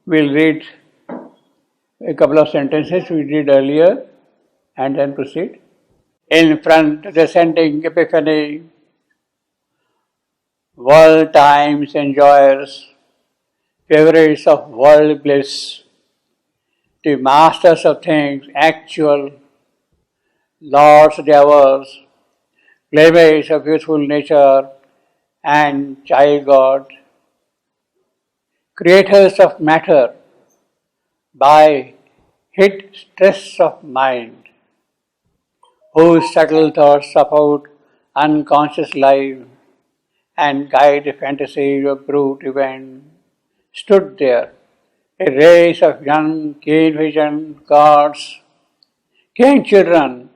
We'll read a couple of sentences we did earlier and then proceed. In front, descending epiphany, world times enjoyers, favorites of world bliss, the masters of things, actual, lords diverse, playmates of youthful nature and child God, creators of matter by hid stress of mind, whose subtle thoughts support unconscious life and guide the fantasy of brute event, stood there, a race of young, keen-visioned gods, king children,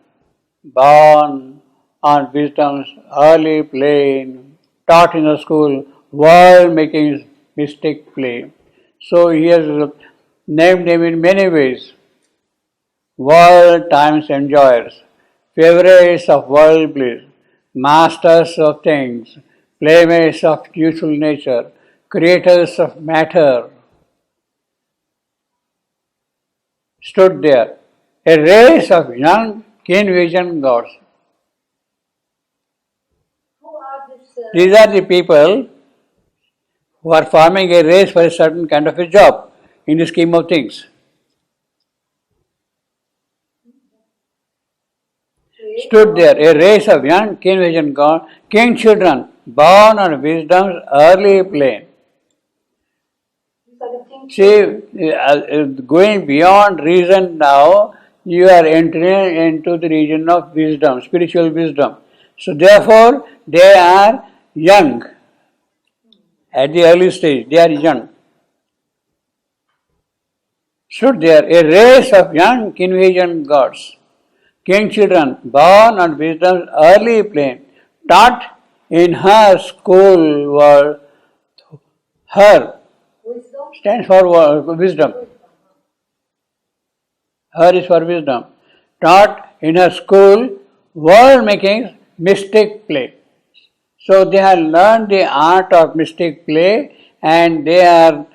born on wisdom's early plane, taught in a school, world-making mystic play. So he has named them in many ways. World times enjoyers, favorites of world bliss, masters of things, playmates of youthful nature, creators of matter, stood there, a race of young, keen-visioned gods. These are the people who are forming a race for a certain kind of a job in the scheme of things. Stood there, a race of young, keen-visioned gods, king children, born on wisdom's early plane. See, going beyond reason now, you are entering into the region of wisdom, spiritual wisdom. So therefore, they are young. At the early stage, they are young. Stood there, a race of young, keen-visioned gods, king children, born on wisdom's early plane, taught in her school world, her stands for wisdom. Her is for wisdom. Taught in her school, world-making mystic play. So they have learned the art of mystic play and they are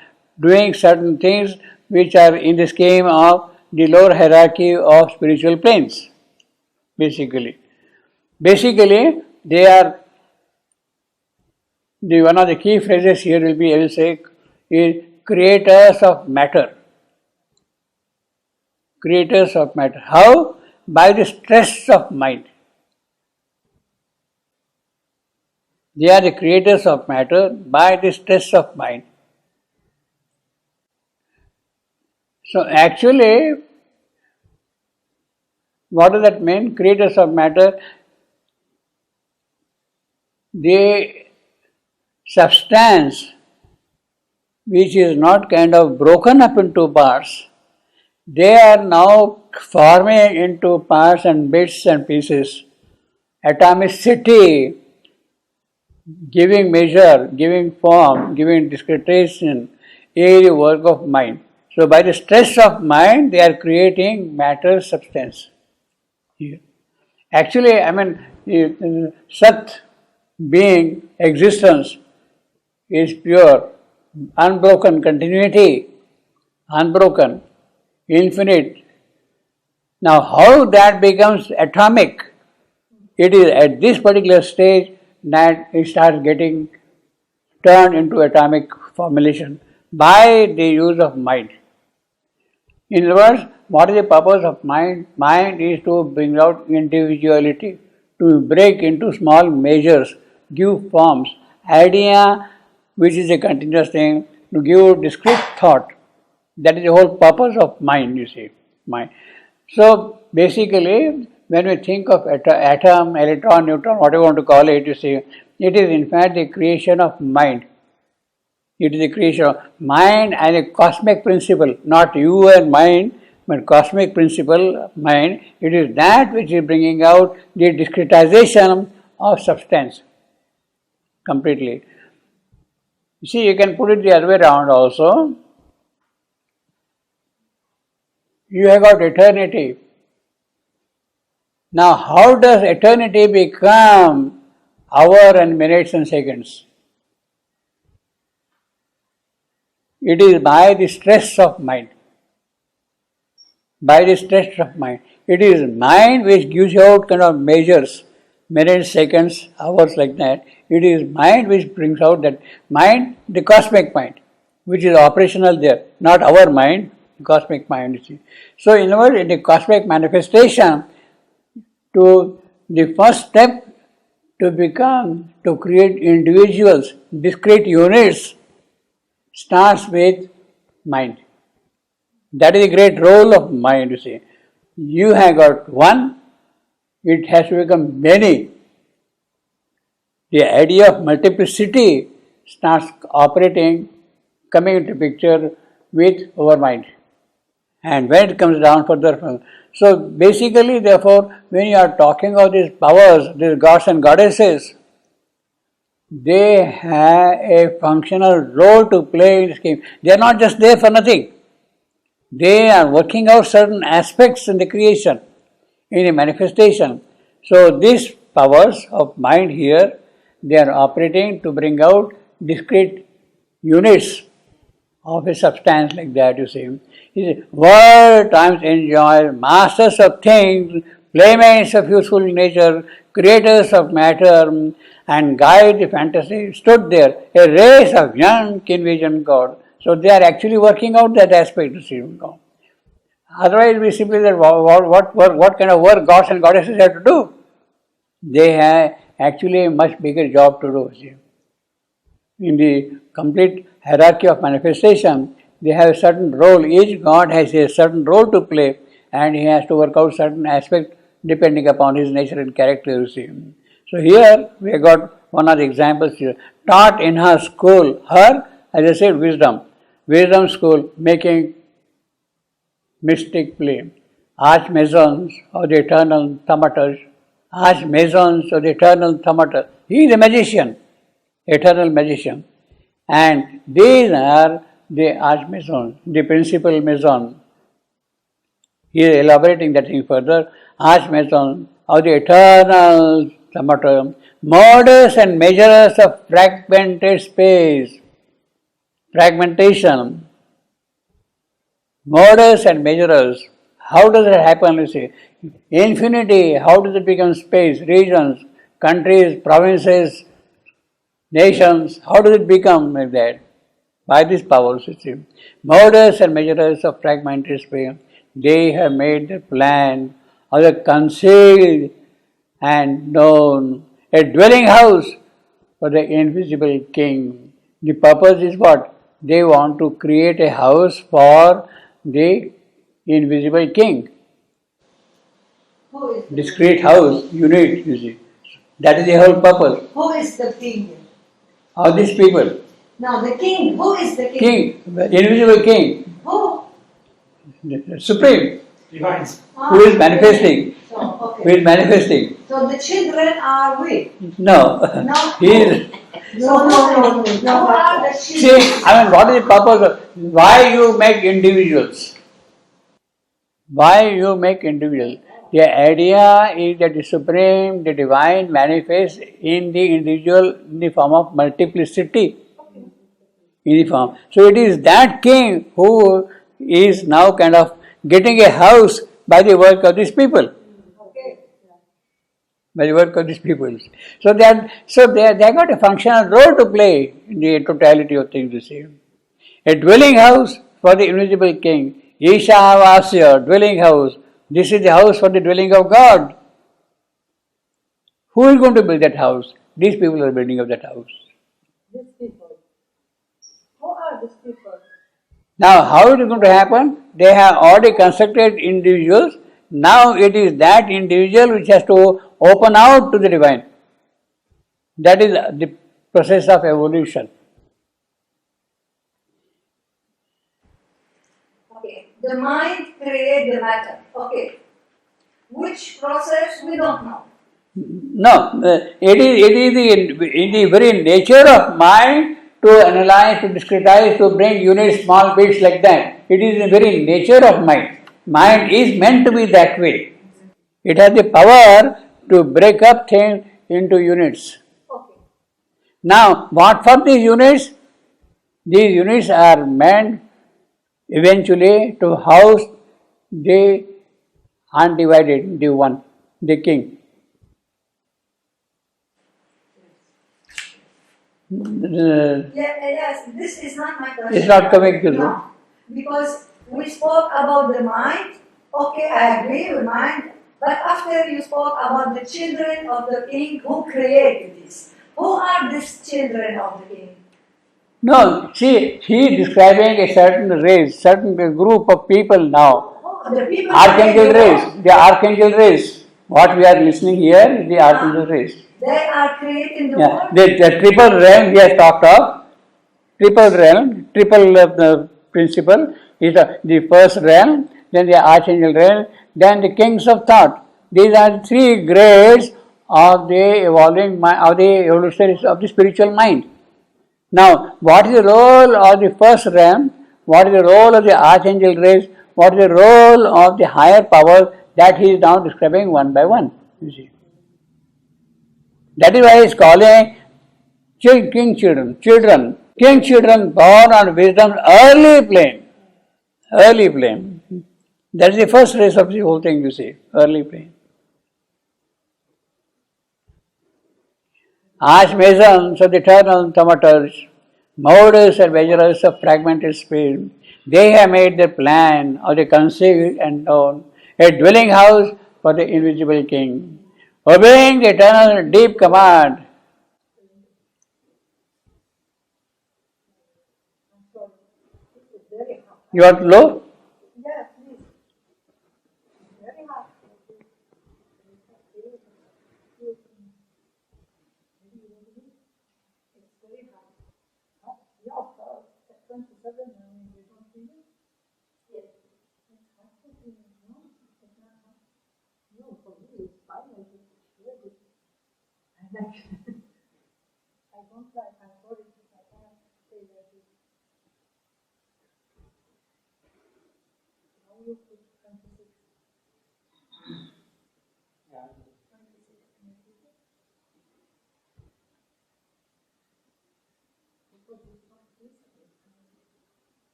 doing certain things which are in the scheme of the lower hierarchy of spiritual planes. Basically, they are one of the key phrases here will be, I will say, is creators of matter. Creators of matter. How? By the stress of mind. They are the creators of matter by the stress of mind. So actually, what does that mean? Creators of matter, the substance which is not kind of broken up into parts, they are now forming into parts and bits and pieces. Atomicity, giving measure, giving form, giving discretion, is the work of mind. So by the stress of mind, they are creating matter substance. Actually, I mean, Sat, being, existence, is pure, unbroken continuity, unbroken, infinite. Now, how that becomes atomic? It is at this particular stage that it starts getting turned into atomic formulation by the use of mind. In other words, what is the purpose of mind? Mind is to bring out individuality, to break into small measures, give forms, idea which is a continuous thing, to give discrete thought. That is the whole purpose of mind, you see, mind. So basically, when we think of atom, electron, neutron, whatever you want to call it, you see, it is in fact the creation of mind. It is the creation of mind and a cosmic principle, not you and mind, but cosmic principle, mind. It is that which is bringing out the discretization of substance completely. You see, you can put it the other way around also. You have got eternity. Now, how does eternity become hour and minutes and seconds? It is by the stress of mind. By the stress of mind. It is mind which gives out kind of measures, minutes, seconds, hours like that. It is mind which brings out that mind, the cosmic mind, which is operational there, not our mind, the cosmic mind. You see. So in other words, in the cosmic manifestation, to the first step to create individuals, discrete units, starts with mind. That is the great role of mind, you see. You have got one, it has to become many. The idea of multiplicity starts operating, coming into picture with our mind. And when it comes down further, so basically, therefore, when you are talking of these powers, these gods and goddesses, they have a functional role to play in this game. They are not just there for nothing. They are working out certain aspects in the creation, in the manifestation. So these powers of mind here, they are operating to bring out discrete units of a substance like that, you see. World times enjoy, masters of things, playmates of useful nature, creators of matter, and guide the fantasy, stood there, a race of young can vision God. So they are actually working out that aspect to see God. Otherwise, we simply say, what kind of work gods and goddesses have to do? They have actually a much bigger job to do. See. In the complete hierarchy of manifestation, they have a certain role. Each god has a certain role to play, and he has to work out certain aspect depending upon his nature and character. You see. So here we have got one of the examples here. Taught in her school, her, as I said, wisdom. Wisdom school, making mystic play. Archmazons of the eternal thaumaturge. Archmazons of the eternal thaumaturge. He is a magician, eternal magician. And these are the archmazons, the principal mason. He is elaborating that thing further. Archmazons of the eternal thaumaturge. Models and measurers of fragmented space. Fragmentation. Models and measurers. How does it happen? You see, infinity. How does it become space, regions, countries, provinces, nations? How does it become like that? By these powers, you see. Models and measurers of fragmented space. They have made the plan of the concealed and known, a dwelling house for the invisible king. The purpose is what? They want to create a house for the invisible king. Who is the Discrete house, unit, you see. That is the whole purpose Who is the king? of these people. Now the king. Who is the king? King, the invisible king, Who? the supreme, Divines. who is manifesting, So, who okay. is manifesting. So the children are we. No, No. he is. So who are the See, children? I mean, what is the purpose of why you make individuals? Why you make individuals? The idea is that the supreme, the divine manifests in the individual in the form of multiplicity. In the form. So it is that king who is now kind of getting a house by the work of these people. Okay. By the work of these people. So they got a functional role to play in the totality of things, you see. A dwelling house for the invisible king. Isha Vasya, dwelling house. This is the house for the dwelling of God. Who is going to build that house? These people are building up that house. These people. Who are these people? Now, how it is going to happen? They have already constructed individuals. Now it is that individual which has to open out to the divine. That is the process of evolution. Okay. The mind creates the matter. Okay. Which process we don't know. No, it is in the very nature of mind to analyze, to discretize, to bring units, small bits like that. It is the very nature of mind. Mind is meant to be that way. It has the power to break up things into units. Okay. Now, what for these units? These units are meant eventually to house the undivided, the one, the king. Yes, this is not my question. It's not coming to No, because we spoke about the mind. Okay, I agree with mind. But after you spoke about the children of the king who created this, who are these children of the king? No, see, he is describing a certain race, certain group of people now. The people Archangel created race, the archangel race. What we are listening here is the archangel race. They are creating the Yeah, world. the triple realm he has talked of. Triple realm, triple principle is the first realm, then the archangel realm, then the kings of thought. These are three grades of the evolving mind, of the evolution of the spiritual mind. Now, what is the role of the first realm? What is the role of the archangel race? What is the role of the higher power? That he is now describing one by one. You see, that is why he is calling king children, king children born on wisdom's early plane. Early plane. That is the first race of the whole thing, you see, early plane. Archmasons of the eternal thaumaturs, molders and measurers of fragmented space, they have made their plan of the concealed and known, a dwelling house for the invisible king. Obeying the eternal deep command, you are low?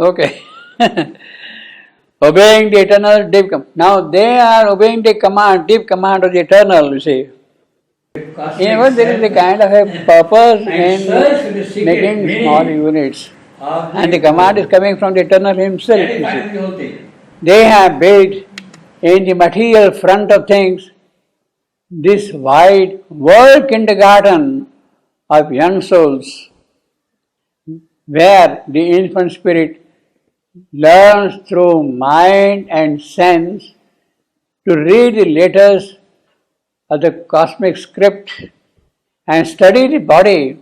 Okay. Obeying the eternal deep command. Now they are obeying the command, deep command of the eternal, you see. Even there is a kind of a purpose in making small units. And the command is coming from the eternal himself, you see. They have built in the material front of things this wide world kindergarten of young souls, where the infant spirit learns through mind and sense to read the letters of the cosmic script and study the body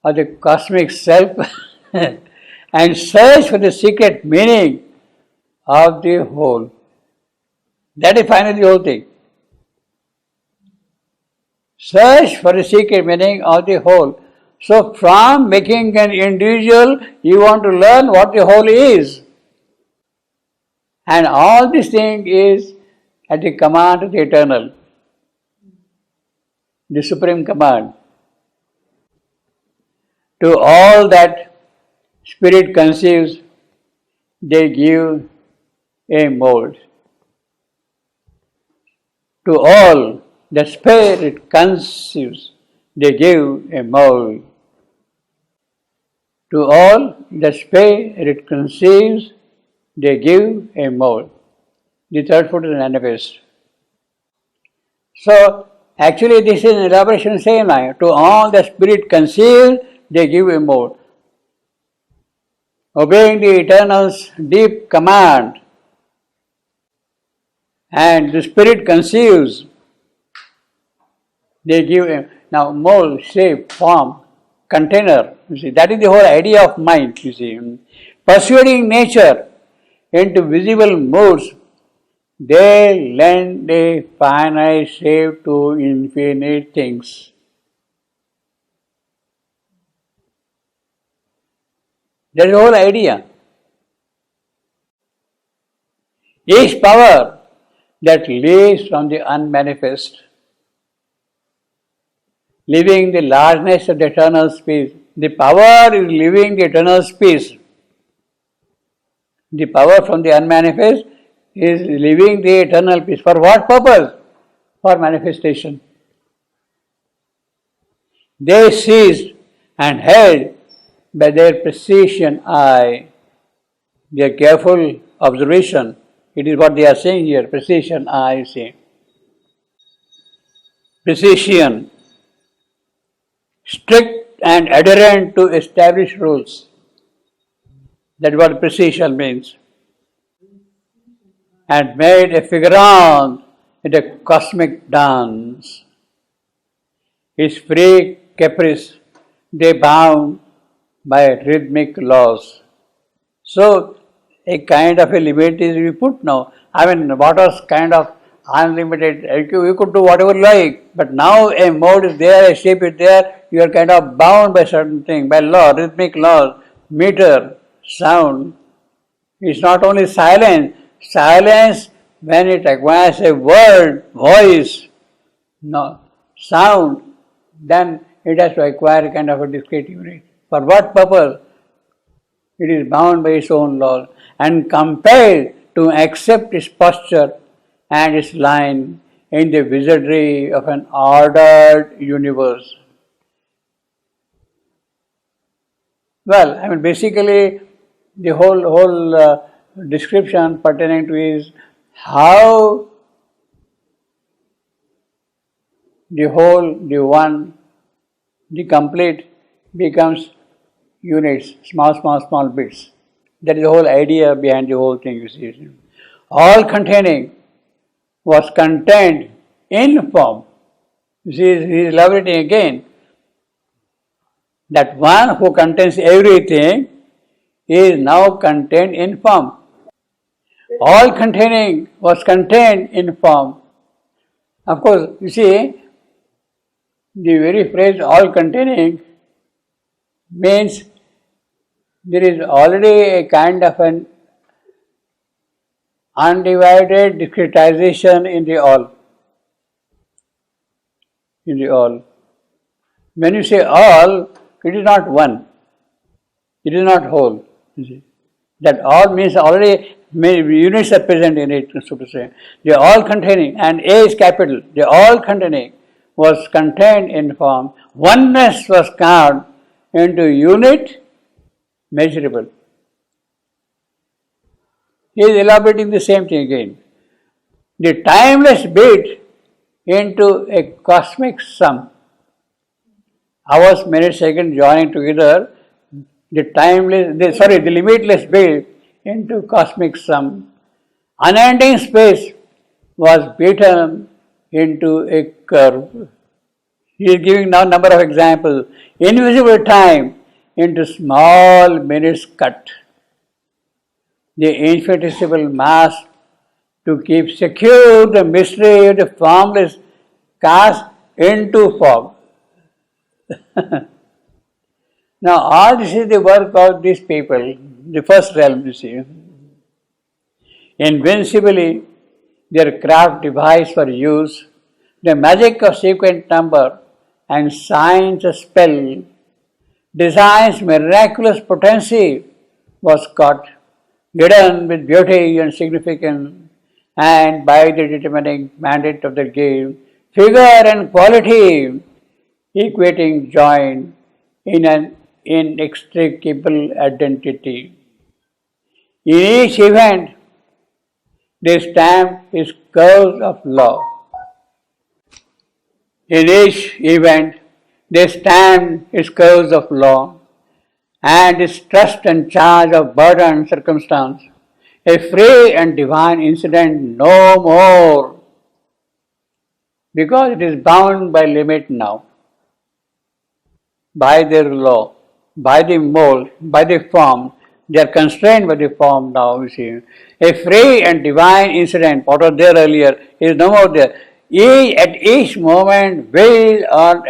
of the cosmic self and search for the secret meaning of the whole. That is finally the whole thing. Search for the secret meaning of the whole. So from making an individual, you want to learn what the whole is. And all this thing is at the command of the eternal, the supreme command. To all that spirit conceives, they give a mold. To all that spirit conceives, they give a mold. To all that spirit conceives, they give a mold. The third foot is manifest. So, actually, this is an elaboration of the same line. To all the spirit conceives, they give a mold. Obeying the eternal's deep command, and the spirit conceives, they give a now mold, shape, form, container. You see, that is the whole idea of mind. You see, persuading nature into visible moods, they lend a finite shape to infinite things. That is the whole idea. Each power that lives from the unmanifest, living the largeness of the eternal space. The power is living the eternal space. The power from the unmanifest is living the eternal peace. For what purpose? For manifestation. They seized and held by their precision eye, their careful observation. It is what they are saying here, precision eye, you see. Precision, strict and adherent to established rules. That is what precision means. And made a figurant in the cosmic dance. His free caprice, they bound by rhythmic laws. So, a kind of a limit is we put now. I mean, what was kind of unlimited, you could do whatever you like, but now a mode is there, a shape is there, you are kind of bound by certain thing, by law, rhythmic laws, meter, sound. It's not only silence, silence when it acquires a word, voice, no, sound, then it has to acquire a kind of a discrete unit. For what purpose? It is bound by its own laws and compelled to accept its posture and its line in the wizardry of an ordered universe. Well, I mean, basically, the whole description pertaining to is how the whole, the one, the complete becomes units, small bits. That is the whole idea behind the whole thing, you see. All containing was contained in form. You see, he is elaborating again. That one who contains everything is now contained in form. All containing was contained in form. Of course, you see, the very phrase all containing means there is already a kind of an undivided discretization in the all. In the all. When you say all, it is not one. It is not whole. You see. That all means already units are present in it, so to say. They are all containing, and A is capital. They are all containing was contained in form. Oneness was carved into unit measurable. He is elaborating the same thing again. The timeless bit into a cosmic sum. Hours, minutes, seconds joining together, the limitless bit into cosmic sum. Unending space was beaten into a curve. He is giving now number of examples. Invisible time into small minutes cut. The infinitesimal mass to keep secure the mystery of the formless cast into form. Now all this is the work of these people, the first realm, you see. Invincibly, their craft devised for use, the magic of sequent number and science of spell, design's miraculous potency was caught, hidden with beauty and significance, and by the determining mandate of the game, figure and quality equating join in an inextricable identity. In each event, they stamp his curves of law. In each event, they stamp his curves of law and his trust and charge of burden and circumstance, a free and divine incident no more, because it is bound by limit now, by their law, by the mold, by the form. They are constrained by the form now, you see. A free and divine incident, what was there earlier, is no more there. At each moment, will or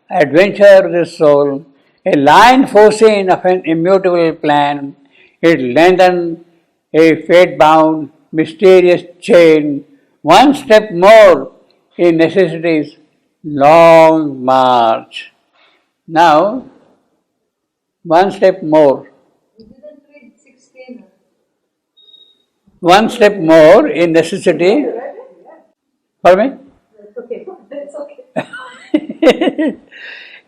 adventure of the soul, a line foreseen of an immutable plan, it lengthened a fate-bound mysterious chain, one step more in necessity's long march. Now, one step more. You didn't read 16. One step more in necessity. Pardon me? That's okay. That's okay.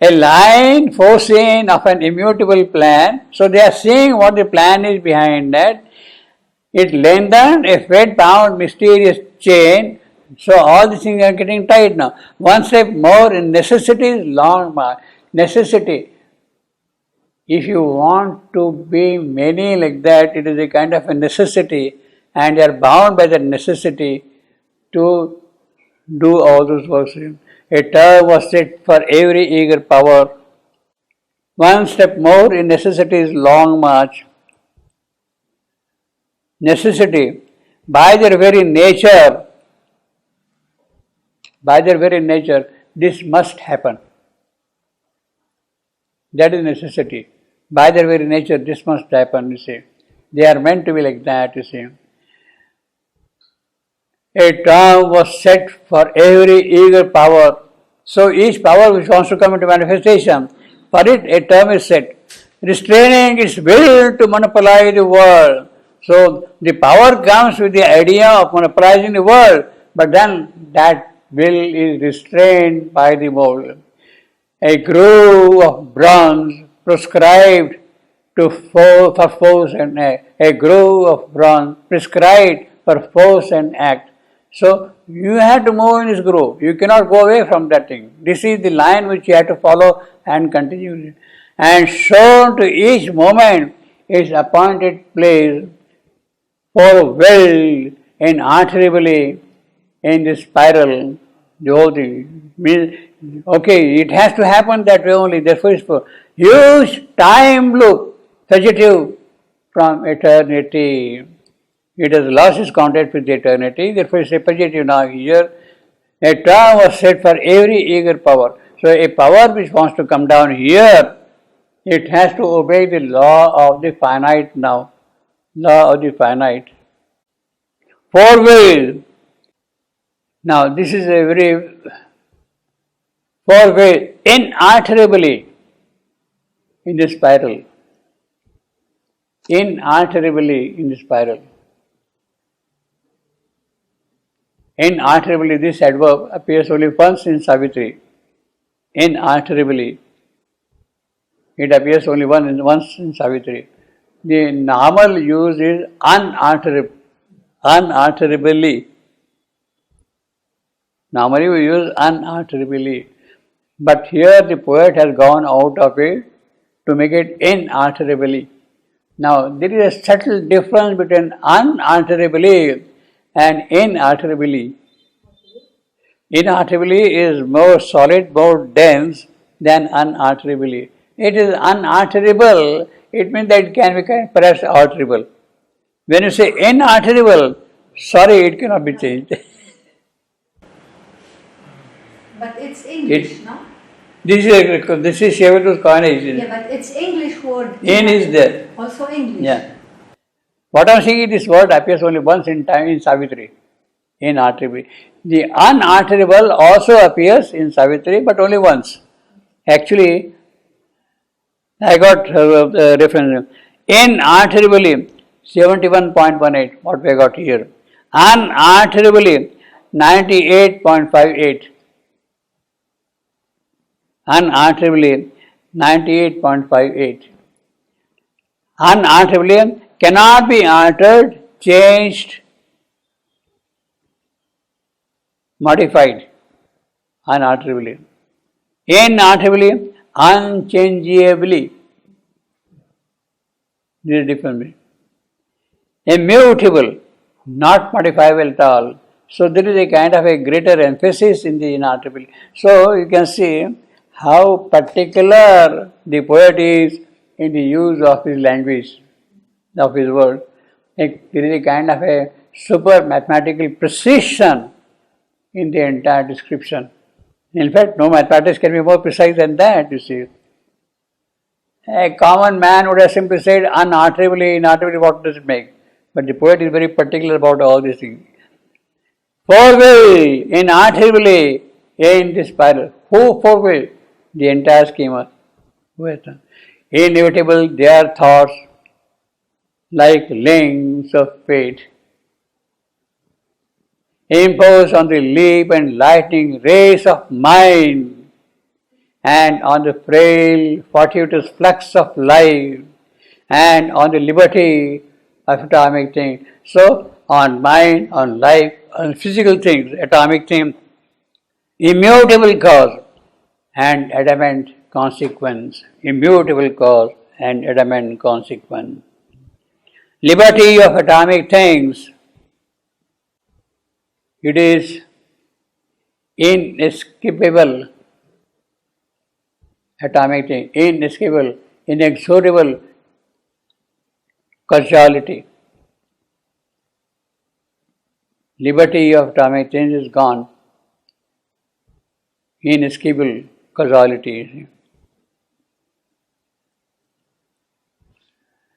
A line foreseen of an immutable plan. So they are seeing what the plan is behind that. It lengthened a fate-bound mysterious chain. So all these things are getting tight now. One step more in necessity's long march. Necessity. If you want to be many like that, it is a kind of a necessity, and you are bound by that necessity to do all those works. A term was set for every eager power. One step more in necessity's long march. Necessity, by their very nature, this must happen. That is necessity. By their very nature, this must happen, you see. They are meant to be like that, you see. A term was set for every eager power. So each power which wants to come into manifestation, for it a term is set, restraining its will to monopolize the world. So the power comes with the idea of monopolizing the world, but then that will is restrained by the world. A groove of bronze prescribed for force and act. A groove of bronze prescribed for force and act. So you have to move in this groove. You cannot go away from that thing. This is the line which you have to follow and continue. And shown to each moment its appointed place, for well and unutterably in the spiral, the whole thing means, okay, it has to happen that way only. Therefore, it's for huge time loop, fugitive from eternity. It has lost its contact with eternity, therefore it's a fugitive now here. A term was set for every eager power. So a power which wants to come down here, it has to obey the law of the finite now. Law of the finite. For will. Now this is a very, for will, inalterably in the spiral. Inalterably in the spiral. Inalterably, this adverb appears only once in Savitri. Inalterably. It appears only once in Savitri. The normal use is unalterably. Normally we use unalterably. But here the poet has gone out of it to make it inalterably. Now there is a subtle difference between unalterably and inalterably. Inalterably is more solid, more dense than unalterably. It is unalterable, it means that it can be perhaps alterable. When you say inalterable, sorry, it cannot be changed. But it's English, no? This is Shevatu's coinage. Yeah, but it's English word. In is there. Also English. Yeah. What I am saying is this word appears only once in time in Savitri, inalterably. The unalterable also appears in Savitri, but only once. Actually, I got reference. Inalterably, 71.18, what we got here. Unalterably, 98.58. Unalterably, 98.58. Unalterably cannot be altered, changed, modified. Unalterably. Inalterably, unchangeably. This is different. Immutable, not modifiable at all. So there is a kind of a greater emphasis in the inalterability. So you can see how particular the poet is in the use of his language, of his word. There is a kind of a super mathematical precision in the entire description. In fact, no mathematics can be more precise than that, you see. A common man would have simply said unalterably, inalterably, what does it make? But the poet is very particular about all these things. Four-will, inarticulately, in this spiral. Who four-will? The entire schema. Who has done? Inevitable, their thoughts, like links of fate, impose on the leap and lightning race of mind, and on the frail, fortuitous flux of life, and on the liberty of atomic things. So, on mind, on life, on physical things, atomic things, immutable cause and adamant consequence. Immutable cause and adamant consequence. Liberty of atomic things, it is inescapable. Atomic thing, inescapable, inexorable causality. Liberty of atomic things is gone. Inescapable causality.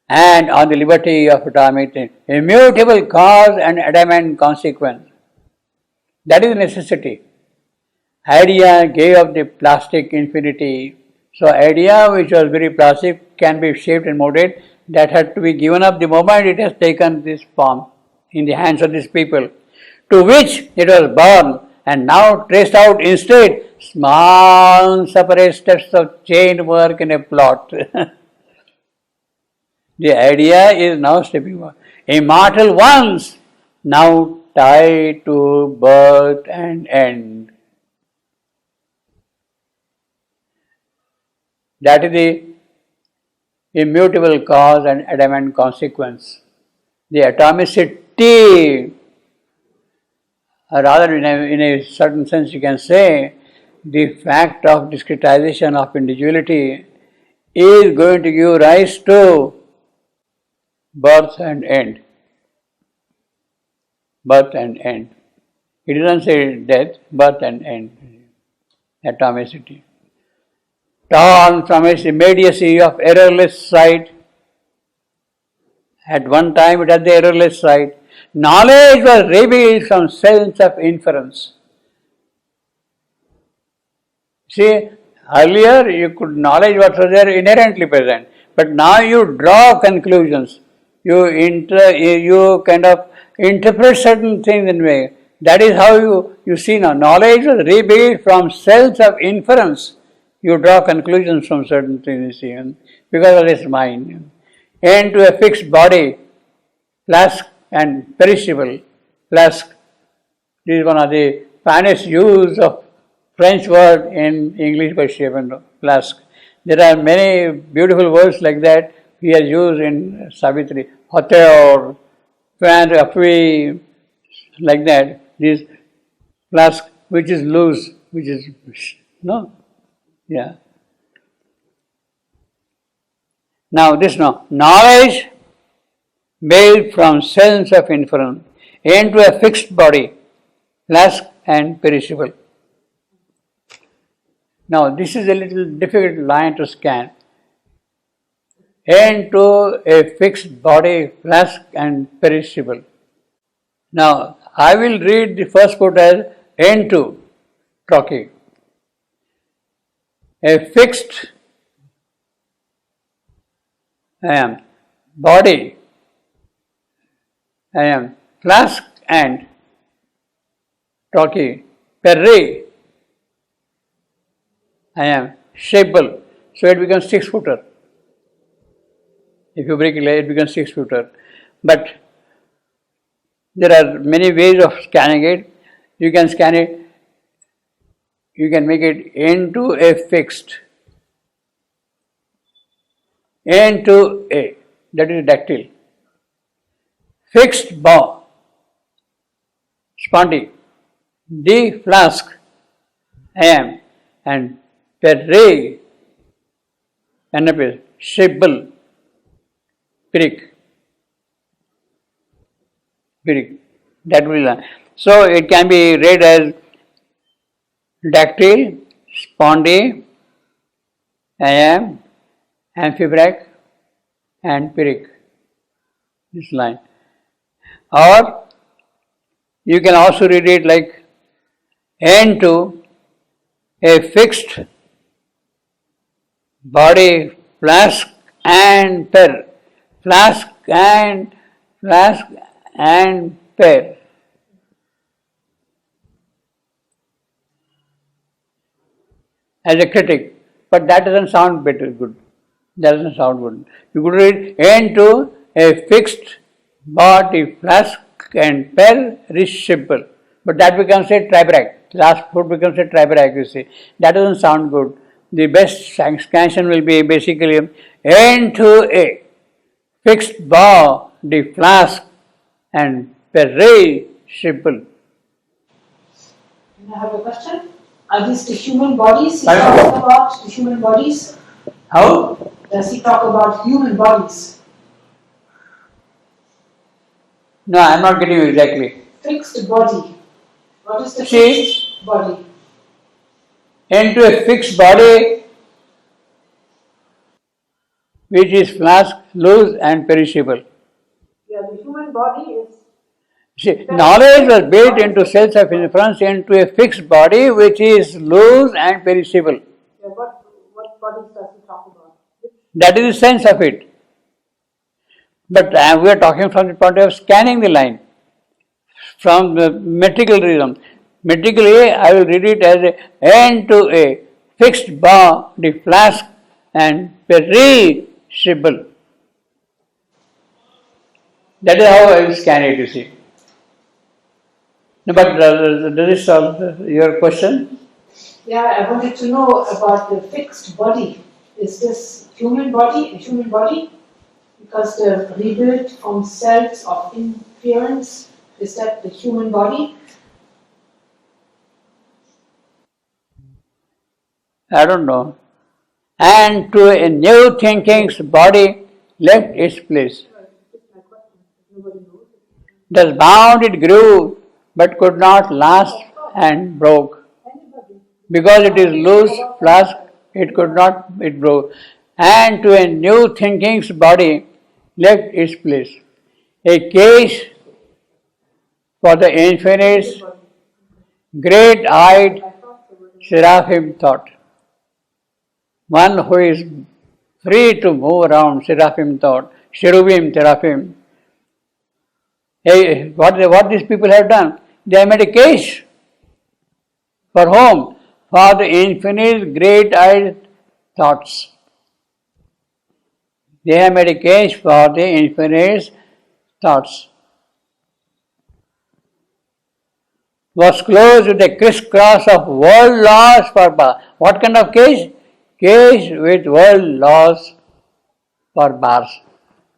And on the liberty of atomic things, immutable cause and adamant consequence. That is necessity. Idea gave of the plastic infinity. So idea which was very plastic can be shaped and molded. That had to be given up the moment it has taken this form in the hands of these people, to which it was born and now traced out instead small separate steps of chain work in a plot. The idea is now stepping on. Immortal ones now tied to birth and end. That is the immutable cause and adamant consequence. The atomicity, or rather in a certain sense you can say, the fact of discretization of individuality is going to give rise to birth and end. Birth and end. It doesn't say death, birth and end. Atomicity. Torn from its immediacy of errorless sight. At one time it had the errorless sight. Knowledge was revealed from sense of inference. See, earlier knowledge was there inherently present, but now you draw conclusions. You kind of interpret certain things in a way. That is how you see now. Knowledge was revealed from sense of inference. You draw conclusions from certain things, you see, because of this mind. And to a fixed body, flask and perishable. Flask, this is one of the finest use of French word in English by Shevendra, flask. There are many beautiful words like that he has used in Savitri. Hauteur, fin de appui, like that. This flask which is loose, which is, no? Yeah. Now this knowledge made from sense of inference into a fixed body, flask and perishable. Now this is a little difficult line to scan. Into a fixed body, flask and perishable. Now I will read the first quote as into, Trockey. A fixed body, flask and Trockey, perre, shapeable. So it becomes 6-footer. If you break it becomes 6-footer. But there are many ways of scanning it. You can scan it, you can make it into a fixed, into a, that is dactyl. Fixed bow, spondy, the flask, and perre, shapeable, Pirik. That will. So it can be read as dactyl, spondy, amphibrach, and Pirik. This line. Or you can also read it like into a fixed body, flask and pair. Flask and pair. As a critic, but that doesn't sound better good. That doesn't sound good. You could read into a fixed body, flask and perishable. But that becomes a tribrach. Last foot becomes a tribrach, you see. That doesn't sound good. The best expansion will be basically into a fixed body, flask and perishable. I have a question. Are these the human bodies he talking about? The human bodies? How? Does he talk about human bodies? No, I'm not getting you exactly. Fixed body. What is the See? fixed body? Into a fixed body which is flask, loose and perishable. Yeah, the human body is. See, knowledge was built into cells of inference into a fixed body which is loose and perishable. Yeah, what bodies does he talk about? That is the sense of it. But we are talking from the point of scanning the line, from the metrical reason. Metrically, I will read it as into a fixed body, flask and perishable. That is how I will scan it, you see. No, but does this solve your question? Yeah, I wanted to know about the fixed body. Is this human body a human body? Because they're rebuilt from cells of inference. Is that the human body? I don't know. And to a new thinking's body left its place. Thus bound it grew, but could not last and broke. Because it is loose flask, it broke. And to a new thinking's body left its place. A case for the infinite's great-eyed seraphim thought. One who is free to move around, seraphim thought, cherubim, seraphim. Hey, what these people have done? They have made a case. For whom? For the infinite great-eyed thoughts. They have made a case for the infinite thoughts. Was closed with a crisscross of world laws for bars. What kind of case? Case with world laws for bars.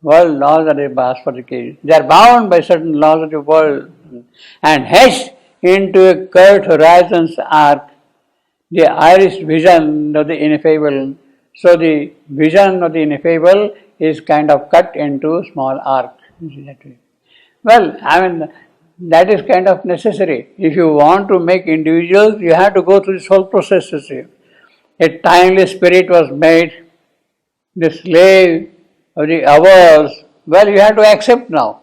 World laws are the bars for the case. They are bound by certain laws of the world and hashed into a curved horizon's arc, the iris vision of the ineffable. So the vision of the ineffable is kind of cut into small arc. Well, that is kind of necessary. If you want to make individuals, you have to go through this whole process. You see. A timeless spirit was made, the slave of the hours. Well, you have to accept now.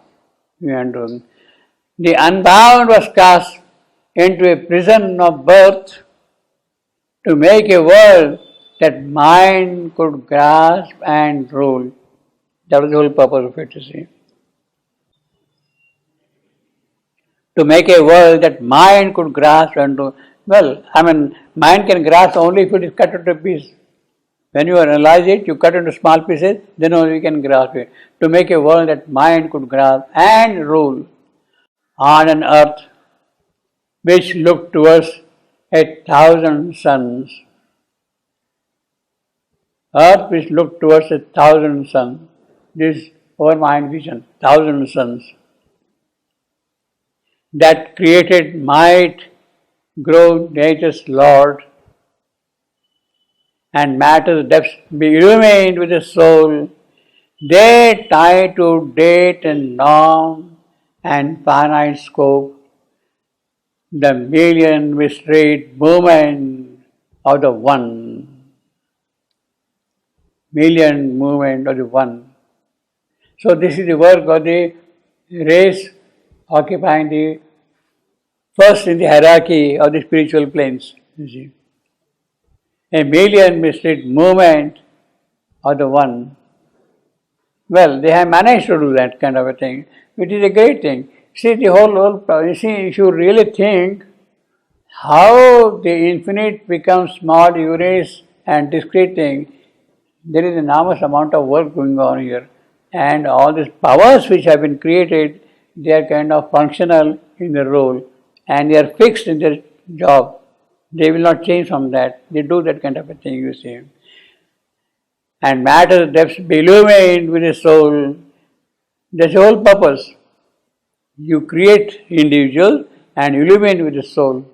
The unbound was cast into a prison of birth to make a world that mind could grasp and rule. That was the whole purpose of it, you see. To make a world that mind could grasp and rule. Well, mind can grasp only if it is cut into pieces. When you analyze it, you cut into small pieces, then only you can grasp it. To make a world that mind could grasp and rule on an earth which looked towards 1,000 suns. Earth which looked towards 1,000 suns. This is our mind vision, 1,000 suns. That created might, grow nature's Lord, and matter's depths be illumined with the soul. They tie to date and norm and finite scope the million mystery movement of the one. Million movement of the one. So this is the work of the race occupying the first in the hierarchy of the spiritual planes. You see, a million mislead movement of the one. Well, they have managed to do that kind of a thing, which is a great thing. See, you see, if you really think how the infinite becomes small units and discrete thing, there is enormous amount of work going on here. And all these powers which have been created, they are kind of functional in their role and they are fixed in their job. They will not change from that. They do that kind of a thing, you see. And matter depths be illumined with the soul. That's the whole purpose. You create individual and illumine with the soul.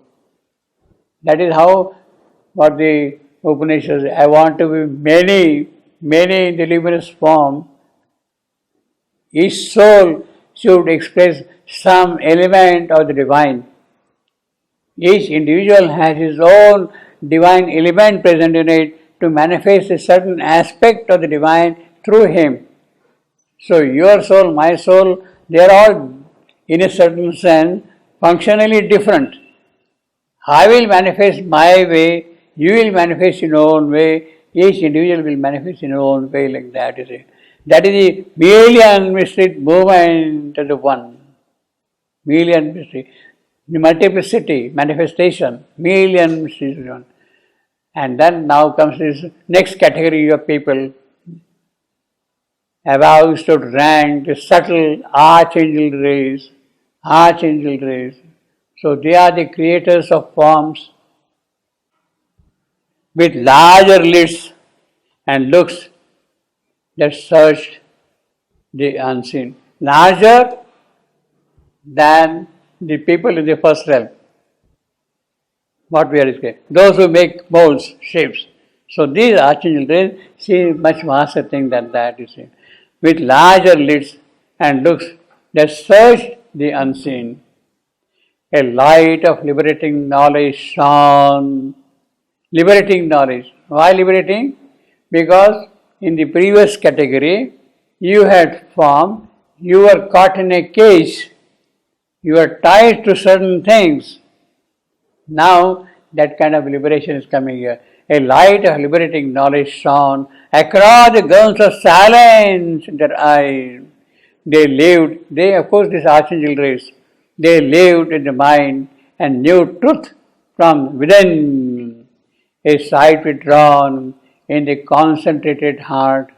That is how what the Upanishads say. I want to be many, many in the luminous form. Each soul should express some element of the divine. Each individual has his own divine element present in it to manifest a certain aspect of the divine through him. So your soul, my soul, they are all in a certain sense functionally different. I will manifest my way, you will manifest in your own way, each individual will manifest in your own way like that, you see. That is the million mystic movement of the one. Million mystic. The multiplicity, manifestation, million mystic one. And then now comes this next category of people. Above stood rank the subtle archangel rays. Archangel rays. So they are the creators of forms with larger lids and looks that searched the unseen. Larger than the people in the first realm. What we are saying. Those who make molds, shapes. So these archangel rays see much vaster thing than that, you see. With larger lids and looks that search the unseen. A light of liberating knowledge shone. Liberating knowledge. Why liberating? Because in the previous category, you had form, you were caught in a cage, you were tied to certain things. Now, that kind of liberation is coming here. A light of liberating knowledge shone across the gulfs of silence in their eyes. They of course, this archangel race, they lived in the mind and knew truth from within. A sight withdrawn in the concentrated heart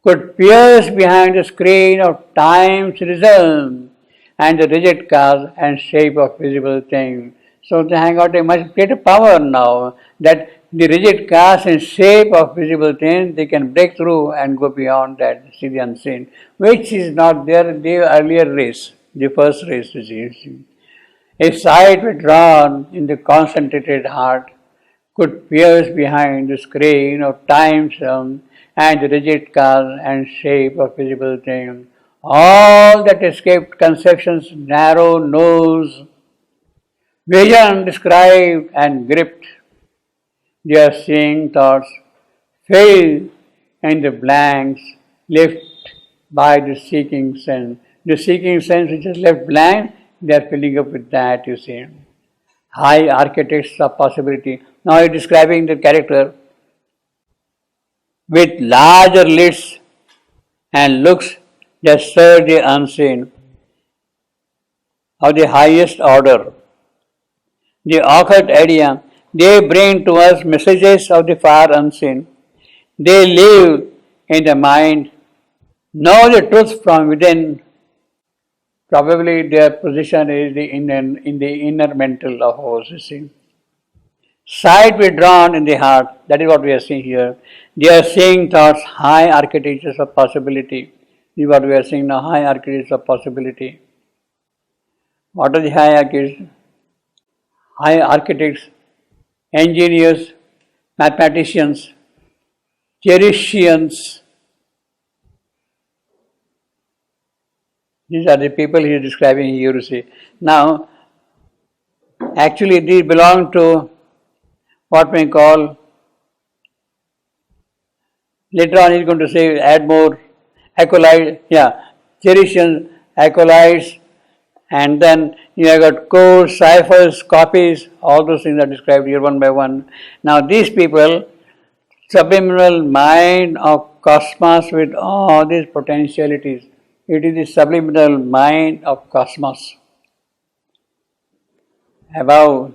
could pierce behind the screen of time's rhythm and the rigid cause and shape of visible things. So they have got a much greater power now that the rigid cause and shape of visible things, they can break through and go beyond that, see the unseen, which is not there in the earlier race, the first race, you see. A sight withdrawn in the concentrated heart could pierce behind the screen of time's and the rigid cause and shape of visible things. All that escaped conception's narrow nose, vision described and gripped, their seeing thoughts filled in the blanks left by the seeking sense. The seeking sense which is left blank, they are filling up with that, you see. High architects of possibility. Now he is describing the character with larger lids and looks that serve the unseen of the highest order. The occult idea, they bring to us messages of the far unseen. They live in the mind, know the truth from within. Probably their position is in the inner mental of ours, you see. Sight withdrawn in the heart, that is what we are seeing here. They are seeing thoughts, high architectures of possibility. This is what we are seeing now, high architectures of possibility. What are the high architects? High architects, engineers, mathematicians, theoretians. These are the people he is describing here, you see. Now, actually these belong to what we call, later on he is going to say, add more, acolyte, theoretians, acolytes, And then you have got codes, ciphers, copies, all those things are described here one by one. Now these people, subliminal mind of cosmos with all these potentialities. It is the subliminal mind of cosmos. Above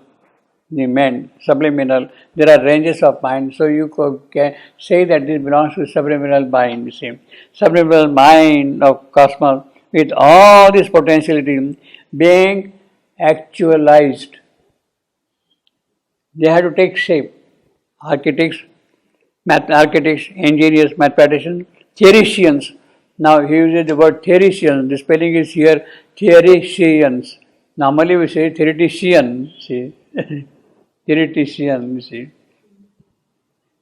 the mind, subliminal, there are ranges of mind. So you can say that this belongs to subliminal mind, you see. Subliminal mind of cosmos with all this potentiality being actualized. They have to take shape. Architects, engineers, mathematicians, theoretians. Now he uses the word theoretians. The spelling is here theoretians. Normally we say theoretician. See, theoretician. You see,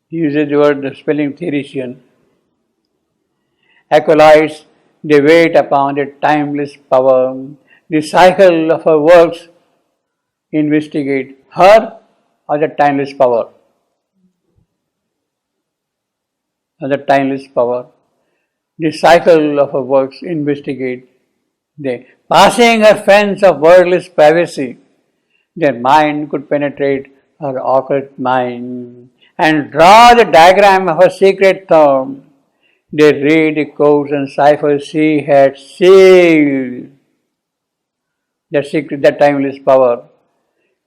he uses the word the spelling theoretician. Acolytes, they wait upon the timeless power. The cycle of her works investigate her or the timeless power. Or the timeless power. The cycle of her works investigate. They, passing her fence of wordless privacy, their mind could penetrate her occult mind and draw the diagram of her secret thought. They read the codes and ciphers she had sealed. That secret, that timeless power.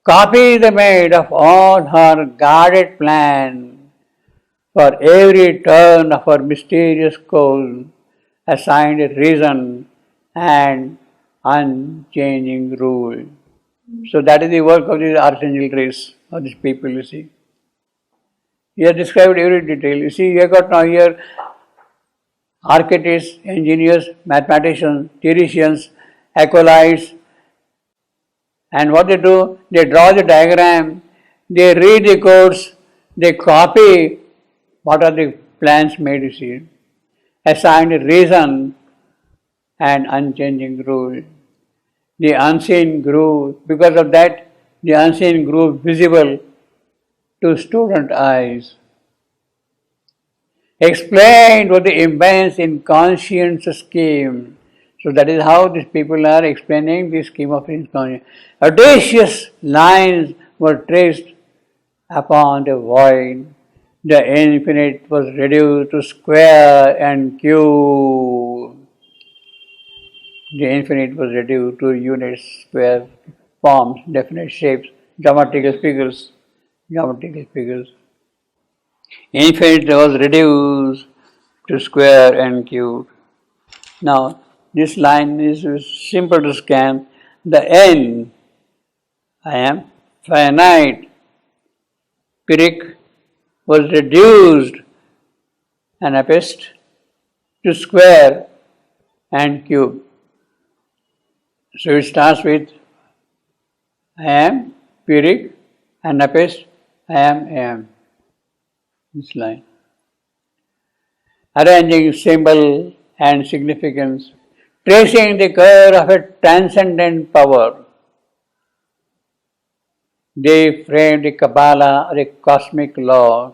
Copy the made of all her guarded plan. For every turn of her mysterious course, assigned a reason and unchanging rule. So that is the work of this archangel race, of these people, you see. He has described every detail. You see, you have got now here architects, engineers, mathematicians, theoretians, acolytes, and what they do, they draw the diagram, they read the codes, they copy what are the plans made, you see, assign a reason and unchanging rule. The unseen groove, because of that, the unseen groove visible to student eyes. Explained what the immense inconscient scheme. So that is how these people are explaining the scheme of inconscient. Audacious lines were traced upon the void. The infinite was reduced to square and cube. The infinite was reduced to units, square forms, definite shapes, geometrical figures. Infinite was reduced to square and cube. Now, this line is simple to scan. The N, I am finite. Pyrrhic was reduced, Anapest, to square and cube. So it starts with I am Pyrrhic, Anapest, I am. This line. Arranging symbol and significance, tracing the curve of a transcendent power. They frame the Kabbalah or the cosmic law.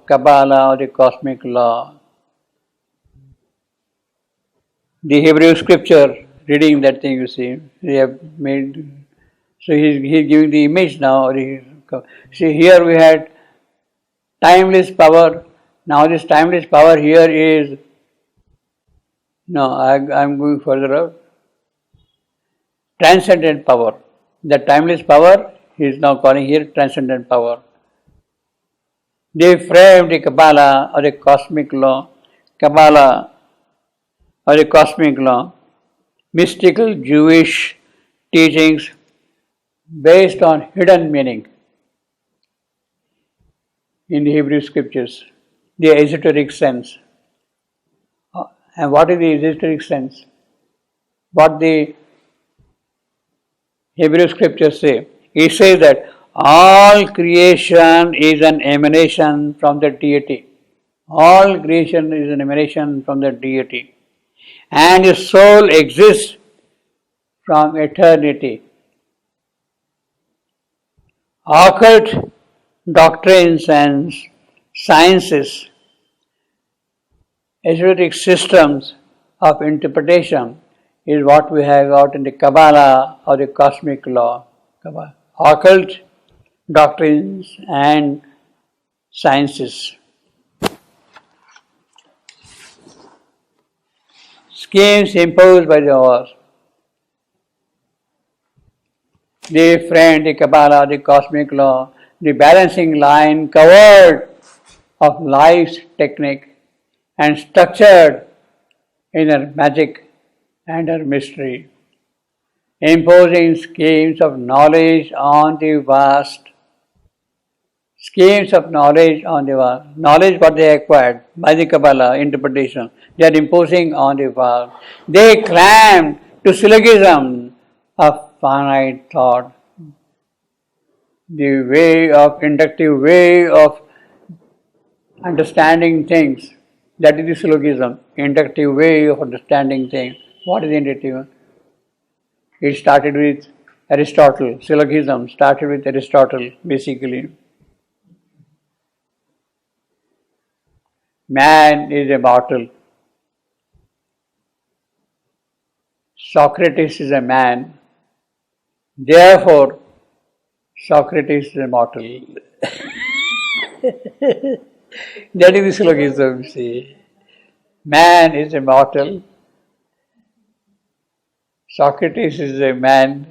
The Hebrew scripture, reading that thing, you see, they have made. So he's giving the image now. See, here we had timeless power. Now this timeless power here is. No, I'm going further out. Transcendent power. The timeless power he is now calling here transcendent power. They framed the Kabbalah or the cosmic law. Mystical Jewish teachings based on hidden meaning in the Hebrew scriptures, the esoteric sense. And what is the esoteric sense? What the Hebrew scriptures say? It says that all creation is an emanation from the deity. All creation is an emanation from the deity. And the soul exists from eternity. Occult doctrines and sciences, esoteric systems of interpretation is what we have out in the Kabbalah or the cosmic law, occult doctrines and sciences. Schemes imposed by the laws. The friend, the Kabbalah, the cosmic law, the balancing line covered of life's technique and structured in her magic and her mystery, imposing schemes of knowledge on the vast. Schemes of knowledge on the vast. Knowledge what they acquired by the Kabbalah interpretation, they are imposing on the vast. They clamp to syllogism of finite thought, the way of inductive way of understanding things. That is the syllogism, inductive way of understanding things. What is inductive? It started with Aristotle. Syllogism started with Aristotle, basically. Man is immortal. Socrates is a man. Therefore, Socrates is immortal. That is the syllogism, see. Man is immortal. Socrates is a man.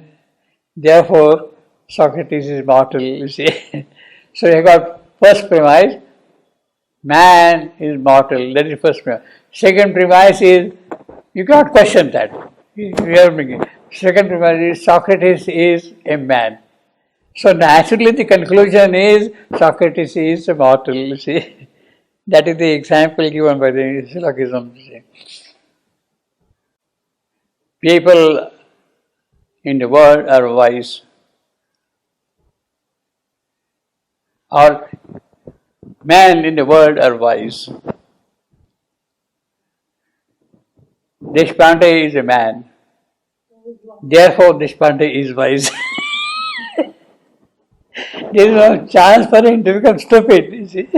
Therefore, Socrates is mortal, you see. So you got first premise, man is mortal. That is first premise. Second premise is, you cannot question that. Second premise is, Socrates is a man. So naturally the conclusion is, Socrates is immortal, you see. That is the example given by the syllogism. People in the world are wise, or men in the world are wise. Deshpande is a man, therefore Deshpande is wise. There is no chance for him to become stupid, you see.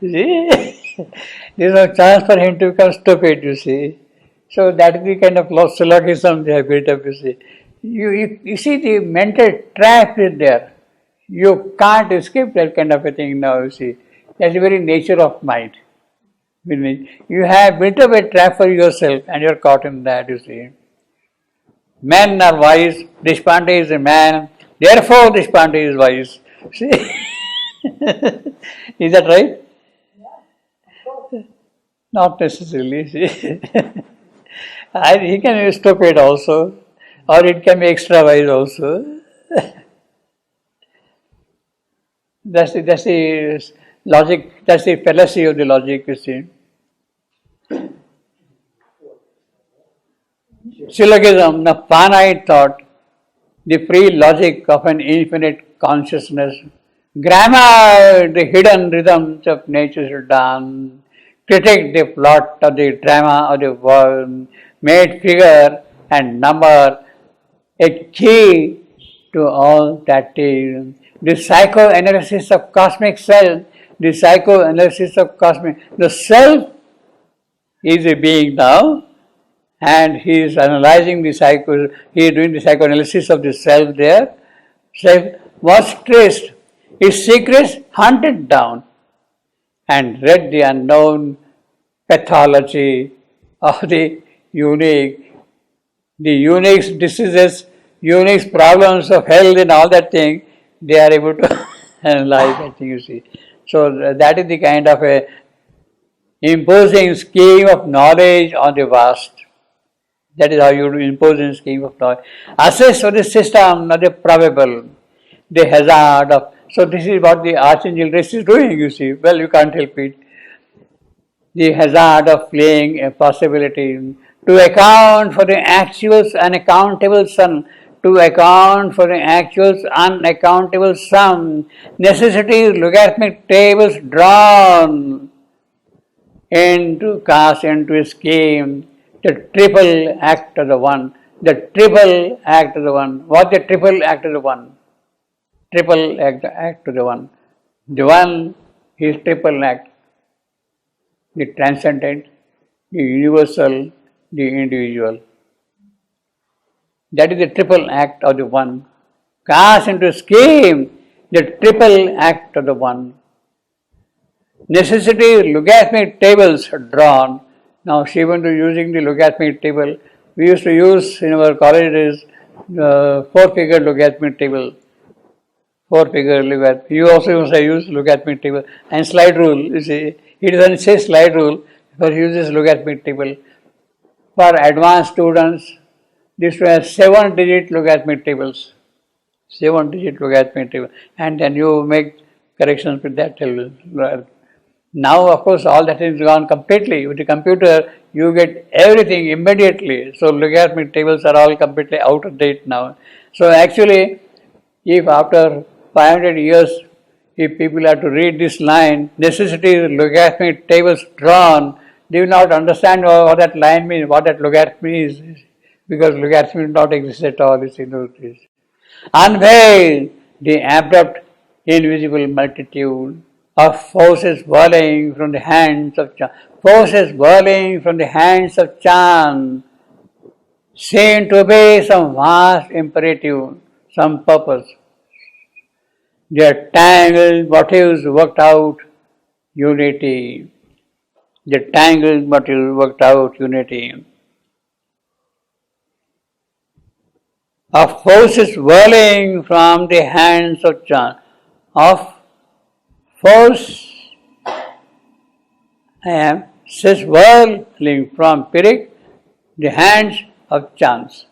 There is no chance for him to become stupid, you see. So that is the kind of syllogism they have built up, you see. You see the mental trap is there. You can't escape that kind of a thing now, you see. That's the very nature of mind. You have built up a trap for yourself and you are caught in that, you see. Men are wise, Deshpande is a man, therefore Deshpande is wise. See? Is that right? Not necessarily, see. He can be stupid also, or it can be extra wise also. That's the logic, that's the fallacy of the logic, you see. Syllogism, the finite thought, the free logic of an infinite consciousness. Grammar, the hidden rhythms of nature's dance. Critic, the plot of the drama of the world. Made figure and number a key to all that is. The psychoanalysis of cosmic self, the self is a being now, and he is analyzing he is doing the psychoanalysis of the self there. Self was traced, his secrets hunted down, and read the unknown pathology of the unique diseases, unique problems of health and all that thing, they are able to analyze that thing, you see. So that is the kind of a imposing scheme of knowledge on the vast. That is how you impose a scheme of knowledge. Assess for the system of the probable, the hazard of. So this is what the Archangel race is doing, you see. Well, you can't help it. The hazard of playing a possibility to account for the actuals unaccountable sum, to account for the actuals unaccountable sum, necessities, logarithmic tables drawn into cast into a scheme, the triple act of the one, the triple act of the one. What the triple act of the one? Triple act of the one. The one is triple act. The transcendent, the universal, the individual. That is the triple act of the One. Cast into scheme, the triple act of the One. Necessity logarithmic tables are drawn. Now Shivan is using the logarithmic table. We used to use in our colleges 4-figure logarithmic table. 4-figure logarithmic. You also use logarithmic table and slide rule. You see, he doesn't say slide rule, but he uses logarithmic table. For advanced students, this has 7-digit logarithmic tables. 7-digit logarithmic table, and then you make corrections with that table. Now, of course, all that is gone completely. With the computer, you get everything immediately. So, logarithmic tables are all completely out of date now. So, actually, if after 500 years, if people have to read this line, necessity logarithmic tables drawn, they will not understand what that line means, what that logarithm is, because logarithm does not exist at all. Unveil the abrupt, invisible multitude of forces whirling from the hands of chance. Forces whirling from the hands of chance, seen to obey some vast imperative, some purpose. Their tangled motives worked out unity. The tangled motives worked out unity. Of forces whirling from the hands of chance. Of force, says whirling from Pyrrhic, the hands of chance.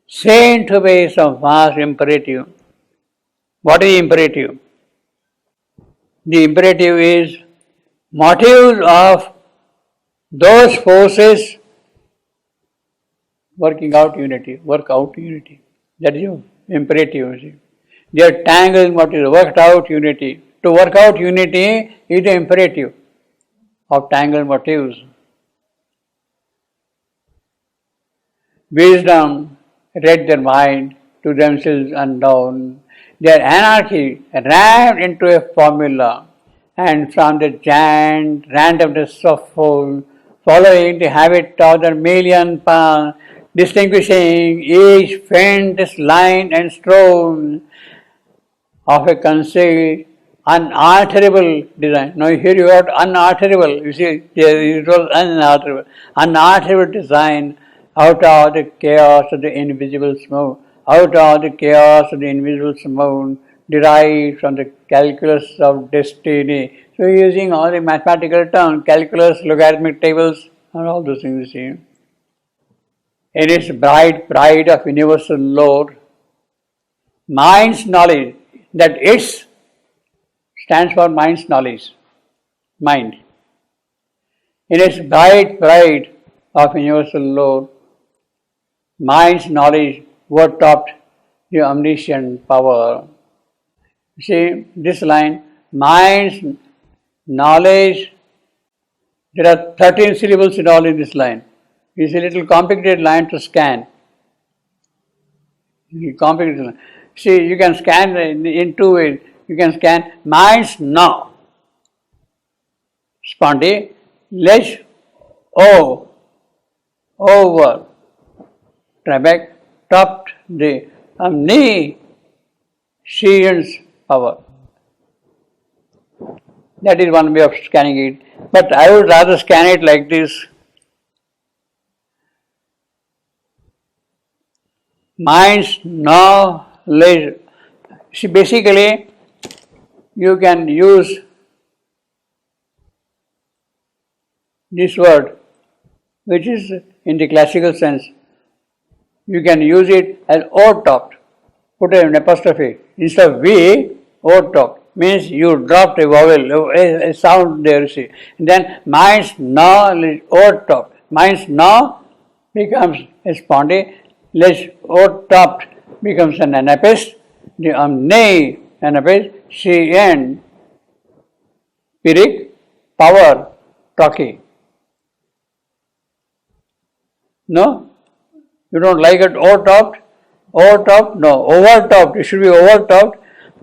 Seen to be some vast imperative. What is imperative? The imperative is motives of those forces working out unity, work out unity. That is your imperative. Their tangled motives, worked out unity. To work out unity is the imperative of tangled motives. Wisdom read their mind to themselves unknown. Their anarchy rammed into a formula, and from the giant randomness of soul, following the habit of their million paths, distinguishing each faintest line and stroke of a concealed, unalterable design. Now here you got unalterable. You see, it was unalterable. Unalterable design out of the chaos of the invisible smoke. Out of the chaos of the invisible smoke, derived from the calculus of destiny. So using all the mathematical terms, calculus, logarithmic tables, and all those things you see. In its bright pride of universal Lord, mind's knowledge, that its stands for mind's knowledge, mind. In its bright pride of universal Lord, mind's knowledge overtopped the omniscient power. See this line, mind's knowledge, there are 13 syllables in all in this line. It's a little complicated line to scan. Complicated line. See, you can scan in 2 ways. You can scan mind's know. Spondy, less O, over, Trebek, topped the omniscience power. That is one way of scanning it. But I would rather scan it like this. Mind's knowledge. See, basically, you can use this word, which is in the classical sense. You can use it as overtopped. Put an apostrophe. Instead of V, overtopped. Means you dropped a vowel, a sound there, see. And then mind's knowledge, overtopped. Mind's know becomes a spondy. Less overtopped becomes an anapest. The omni anapest, CN, Pyrrhic, power, Toki. No? You don't like it overtopped? Overtopped? No. Overtopped. It should be overtopped.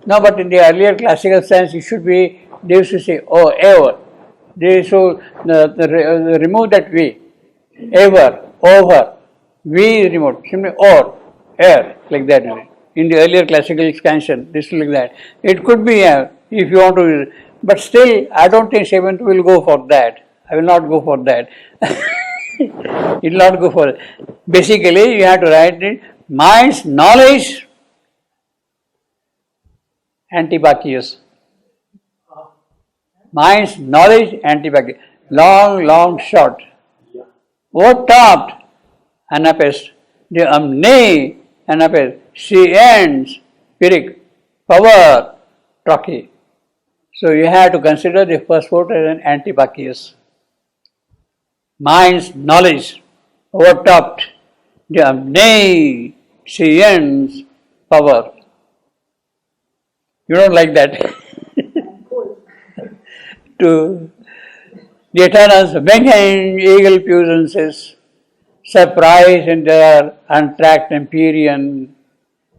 No, but in the earlier classical sense, it should be, they used to say, oh, ever. They should remove that V. Ever, over. V is remote, simply or, air, like that. In the earlier classical expansion, this is like that. It could be air if you want to, but still, I don't think seventh will go for that. I will not go for that. It will not go for it. Basically, you have to write it, mind's knowledge, Antibacchus. Mind's knowledge, Antibacchus. Long, short. Overtopped, Anapest. The omni, Anapest. She ends, Pyrrhic. Power, Trochy. So you have to consider the first word as an Antibacchus. Mind's knowledge, overtopped. The omni, she ends, power. You don't like that. To the Eternals, Benjamin Eagle puissances, surprised in their untracked empyrean,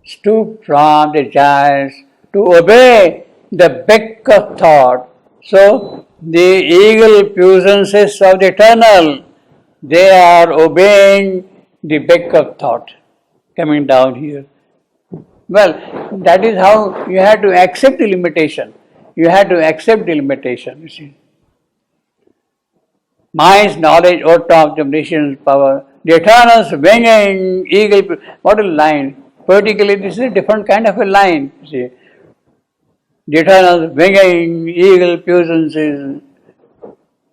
stoop from the giants to obey the beck of thought. So, the eagle puissances of the Eternal, they are obeying the beck of thought, coming down here. Well, that is how you have to accept the limitation. You have to accept the limitation, you see. Mind's knowledge, overtop, omniscience, power. The Eternal's winging eagle. What a line. Politically, this is a different kind of a line, you see. The Eternal's winging eagle puissances.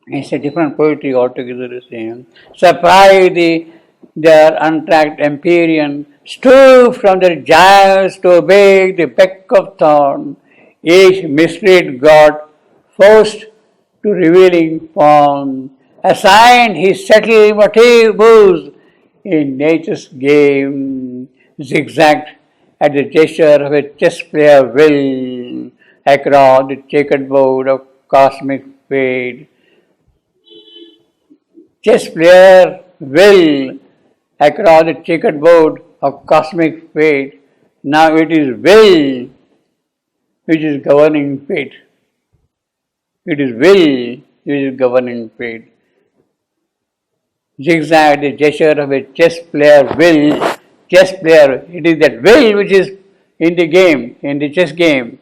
It's a different poetry altogether, you see. Surprise their untracked empyrean, stoop from their giants to obey the beck of thought. Each miscreant god, forced to revealing form, assigned his subtle motives in nature's game, zigzagged at the gesture of a chess player will across the checkered board of cosmic fate. Chess player will across the checkered board of cosmic fate. Now it is will which is governing fate. It is will which is governing fate. Zigzag, the gesture of a chess player will. Chess player, it is that will which is in the game, in the chess game.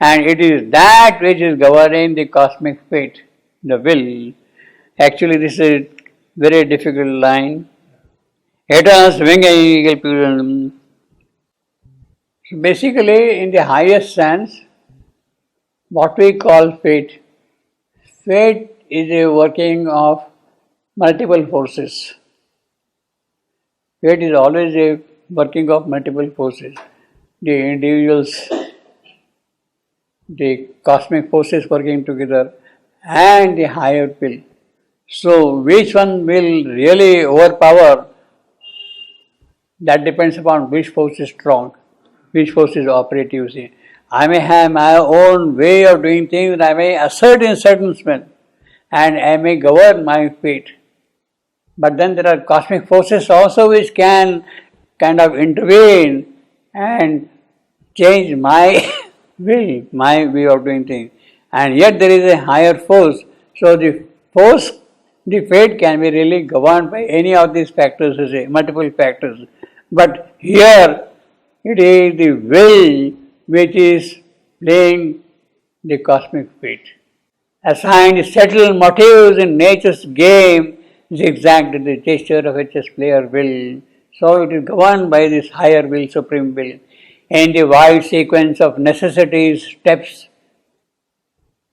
And it is that which is governing the cosmic fate, the will. Actually, this is a very difficult line. Eternal swinging eagle. So basically, in the highest sense, what we call fate. Fate is a working of multiple forces. Fate is always a working of multiple forces. The individuals, the cosmic forces working together, and the higher will. So, which one will really overpower? That depends upon which force is strong, which force is operative. See, I may have my own way of doing things, I may assert in certain strength, and I may govern my fate. But then there are cosmic forces also which can kind of intervene and change my will, my way of doing things. And yet there is a higher force. So the force, the fate can be really governed by any of these factors, multiple factors. But here it is the will which is playing the cosmic fate. Assigned settled motives in nature's game, zigzagged the gesture of a chess player will. So it is governed by this higher will, supreme will. In the wide sequence of necessities, steps,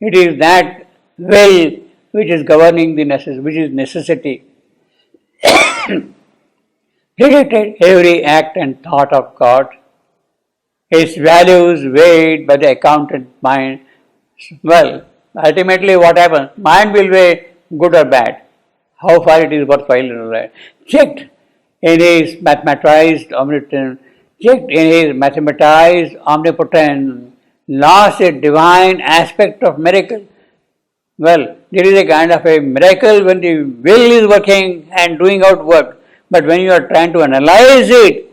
it is that will which is governing the which is necessity. Predicted every act and thought of God. Its values weighed by the accountant mind. Well, ultimately what happens? Mind will weigh good or bad. How far it is worthwhile or right. Checked in his mathematized omnipotence, checked in his mathematized omnipotence, lost a divine aspect of miracle. Well, there is a kind of a miracle when the will is working and doing out work. But when you are trying to analyze it,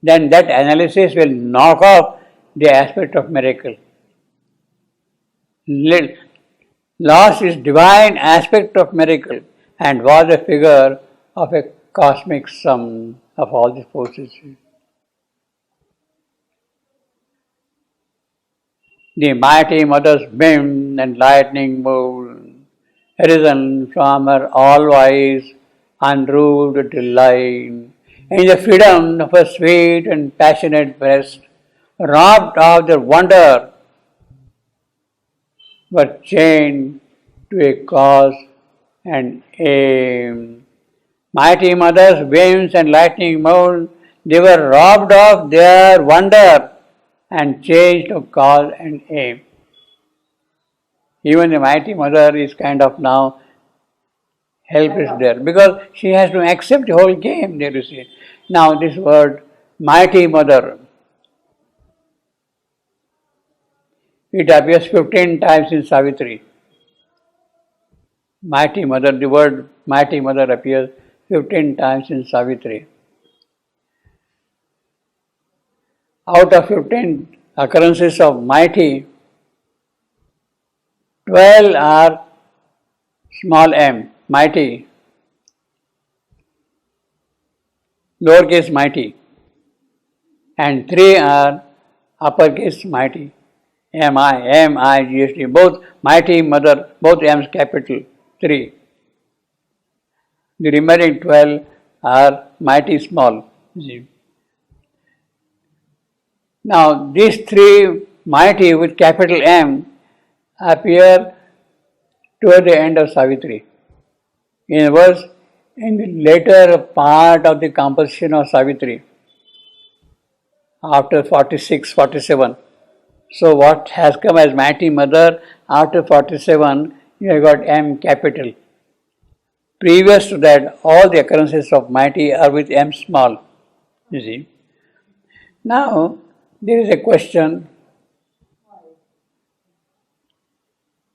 then that analysis will knock off the aspect of miracle. Lost its divine aspect of miracle and was a figure of a cosmic sum of all the forces. The mighty mother's beam and lightning moon, risen from her all-wise, unruled delight, in the freedom of her sweet and passionate breast, robbed of their wonder, but chained to a cause and aim. Mighty mother's beams and lightning moon, they were robbed of their wonder and changed to cause and aim. Even the mighty mother is kind of now helpless there because she has to accept the whole game there you see. Now this word mighty mother, it appears 15 times in Savitri. Mighty mother, the word mighty mother appears 15 times in Savitri. Out of 15 occurrences of mighty, 12 are small m, mighty, lowercase mighty, and 3 are uppercase mighty, M-I-G-S-T, both mighty mother, both m's capital, 3. The remaining 12 are mighty small. Now, these 3 mighty with capital M appear toward the end of Savitri. In other words, in the later part of the composition of Savitri, after 46, 47. So, what has come as mighty mother after 47, you have got M capital. Previous to that, all the occurrences of mighty are with M small. You see. Now, there is a question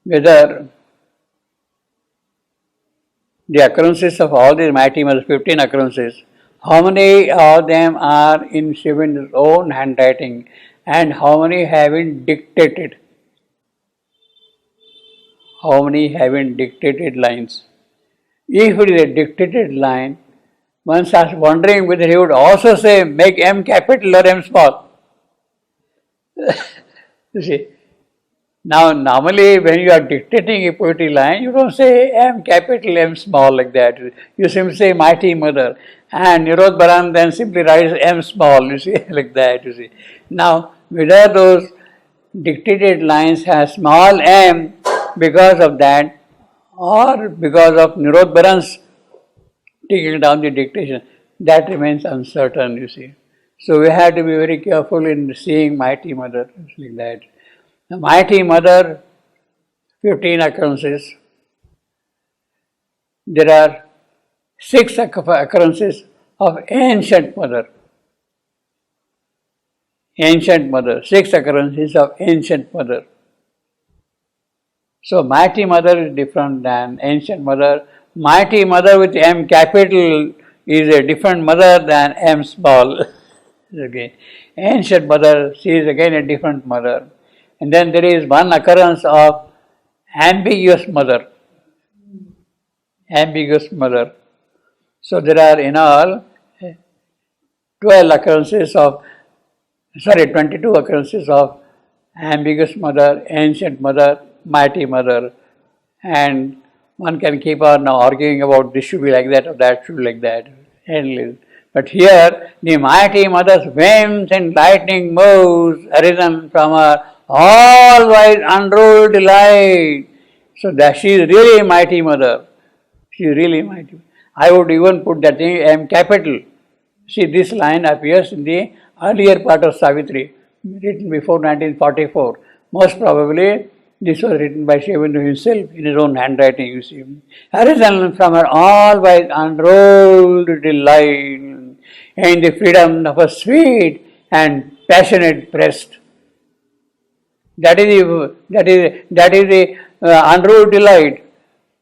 whether the occurrences of all these mighty mothers, 15 occurrences, how many of them are in Shivan's own handwriting and how many have been dictated? How many have been dictated lines? If it is a dictated line, one starts wondering whether he would also say make M capital or M small. You see. Now, normally when you are dictating a poetry line, you don't say M capital, M small like that. You simply say mighty mother. And Nirod Baran then simply writes M small, you see, like that, you see. Now, whether those dictated lines have small m because of that or because of Nirod Baran's taking down the dictation, that remains uncertain, you see. So, we have to be very careful in seeing mighty mother, like that. The mighty mother, 15 occurrences. There are 6 occurrences of ancient mother. Ancient mother, 6 occurrences of ancient mother. So, mighty mother is different than ancient mother. Mighty mother with M capital is a different mother than M small. Okay. Ancient mother, she is again a different mother. And then there is one occurrence of ambiguous mother. Ambiguous mother. So there are in all 22 occurrences of ambiguous mother, ancient mother, mighty mother. And one can keep on arguing about this should be like that or that should be like that. Endless. But here, the mighty mother's whims and lightning moves arisen from her all-wise unruled delight. So that she is really a mighty mother. She is really mighty. I would even put that thing M capital. See, this line appears in the earlier part of Savitri, written before 1944. Most probably, this was written by Shivandu himself in his own handwriting, you see. Arisen from her all-wise unrolled delight in the freedom of a sweet and passionate breast. That is the unrolled delight,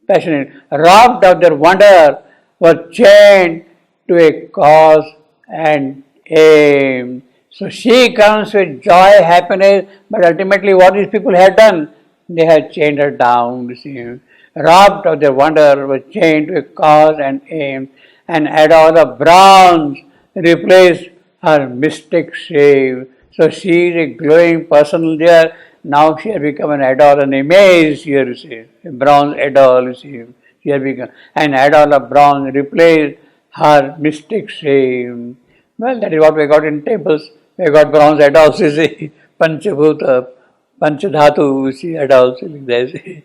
passionate. Robbed of their wonder, was chained to a cause and aim. So she comes with joy, happiness, but ultimately what these people have done, they have chained her down, you see. Robbed of their wonder, was chained to a cause and aim. and idol of bronze replaced her mystic shape. So she is a glowing person there. Now she has become an idol, an image here, you see, a bronze idol, you see. She has become an idol of bronze replaced her mystic shape. Well, that is what we got in temples. We got bronze idols, you see, Panchabhuta, Panchadhatu, you see, idols, you see.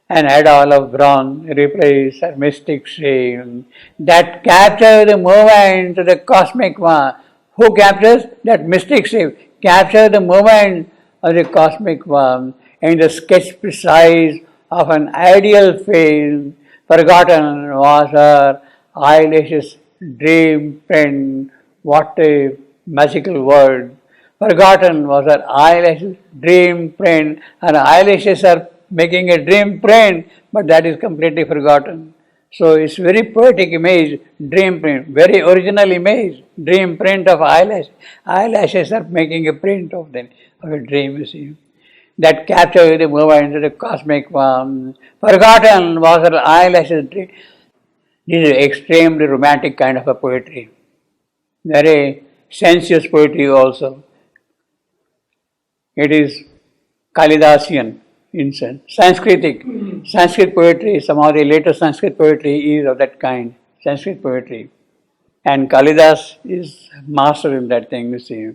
An idol of bronze replaced her mystic shape that captures the movement of the cosmic one. Who captures? That mystic shape. Captures the movement of the cosmic one in the sketch precise of an ideal face. Forgotten was her eyelashes dream print. What a magical word. Forgotten was her eyelashes dream print. Her eyelashes are making a dream print, but that is completely forgotten. So it's very poetic image, dream print, very original image, dream print of eyelash. Eyelashes are making a print of a dream, you see. That captures the movement of the cosmic one. Forgotten was her eyelashes dream. This is extremely romantic kind of a poetry. Very sensuous poetry also. It is Kalidasian in sense. Sanskritic. Sanskrit poetry, some of the later Sanskrit poetry is of that kind. Sanskrit poetry. And Kalidas is master in that thing, you see.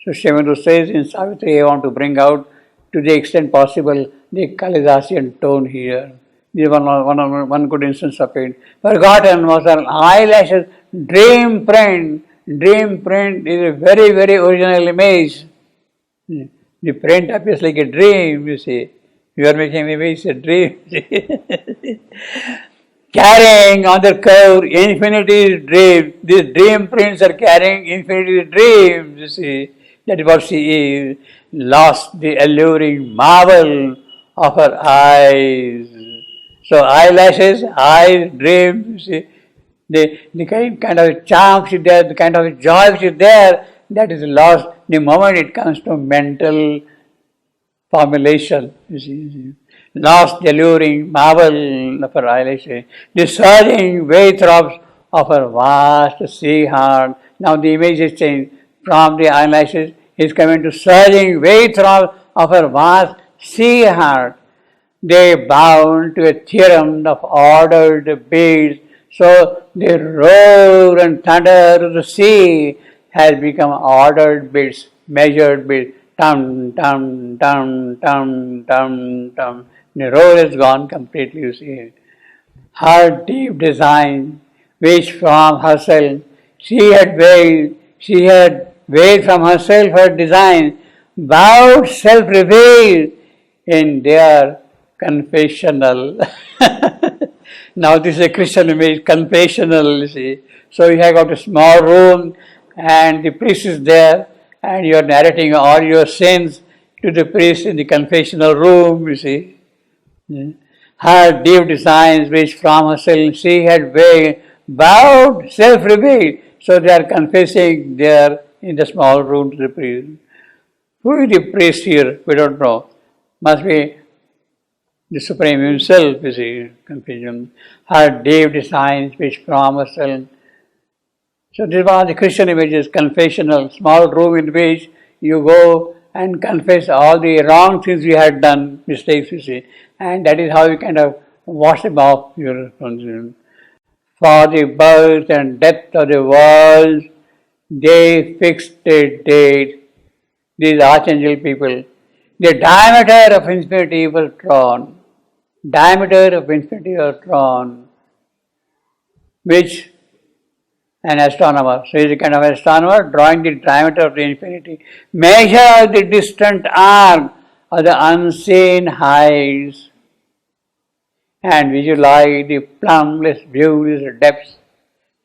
So Shivandu says in Savitri, I want to bring out to the extent possible the Kalidasian tone here. This is one good instance of it. Forgotten was her eyelashes dream print. Dream print is a very, very original image. The print appears like a dream, you see. You are making the image a dream. Carrying on their curve infinity's dream. These dream prints are carrying infinity's dreams, you see. That is what she is. Lost the alluring marvel of her eyes. So eyelashes, eyes, dreams, you see. The kind of charm which is there, the kind of joy which is there, that is lost the moment it comes to mental formulation. You see. Lost the alluring marvel of her eyelashes, the surging wave throbs of her vast sea heart. Now the image is changed from the eyelashes, is coming to surging wave throbs of her vast sea heart. They bound to a theorem of ordered beats. So the roar and thunder of the sea has become ordered beats, measured beats. Tum, tum, tum, tum, tum, tum. The roar is gone completely, you see. Her deep design, which from herself she had veiled from herself her design, bowed self-revealed in their confessional. Now this is a Christian image, confessional, you see. So you have got a small room and the priest is there and you are narrating all your sins to the priest in the confessional room, you see. Her deep designs which from herself she had veiled, bowed, self-revealed. So they are confessing there in the small room to the priest. Who is the priest here? We don't know. Must be the Supreme Himself, you see, confession. Her deep designs which from herself. So this is one of the Christian images, confessional, small room in which you go and confess all the wrong things you had done, mistakes, you see. And that is how you kind of wash them off your conscience. For the birth and death of the world, they fixed a date. These archangel people. The diameter of infinity was drawn. Diameter of infinity was drawn. Which an astronomer, so he is a kind of astronomer drawing the diameter of the infinity. Measure the distant arc of the unseen heights and visualize the plumbless, viewless depths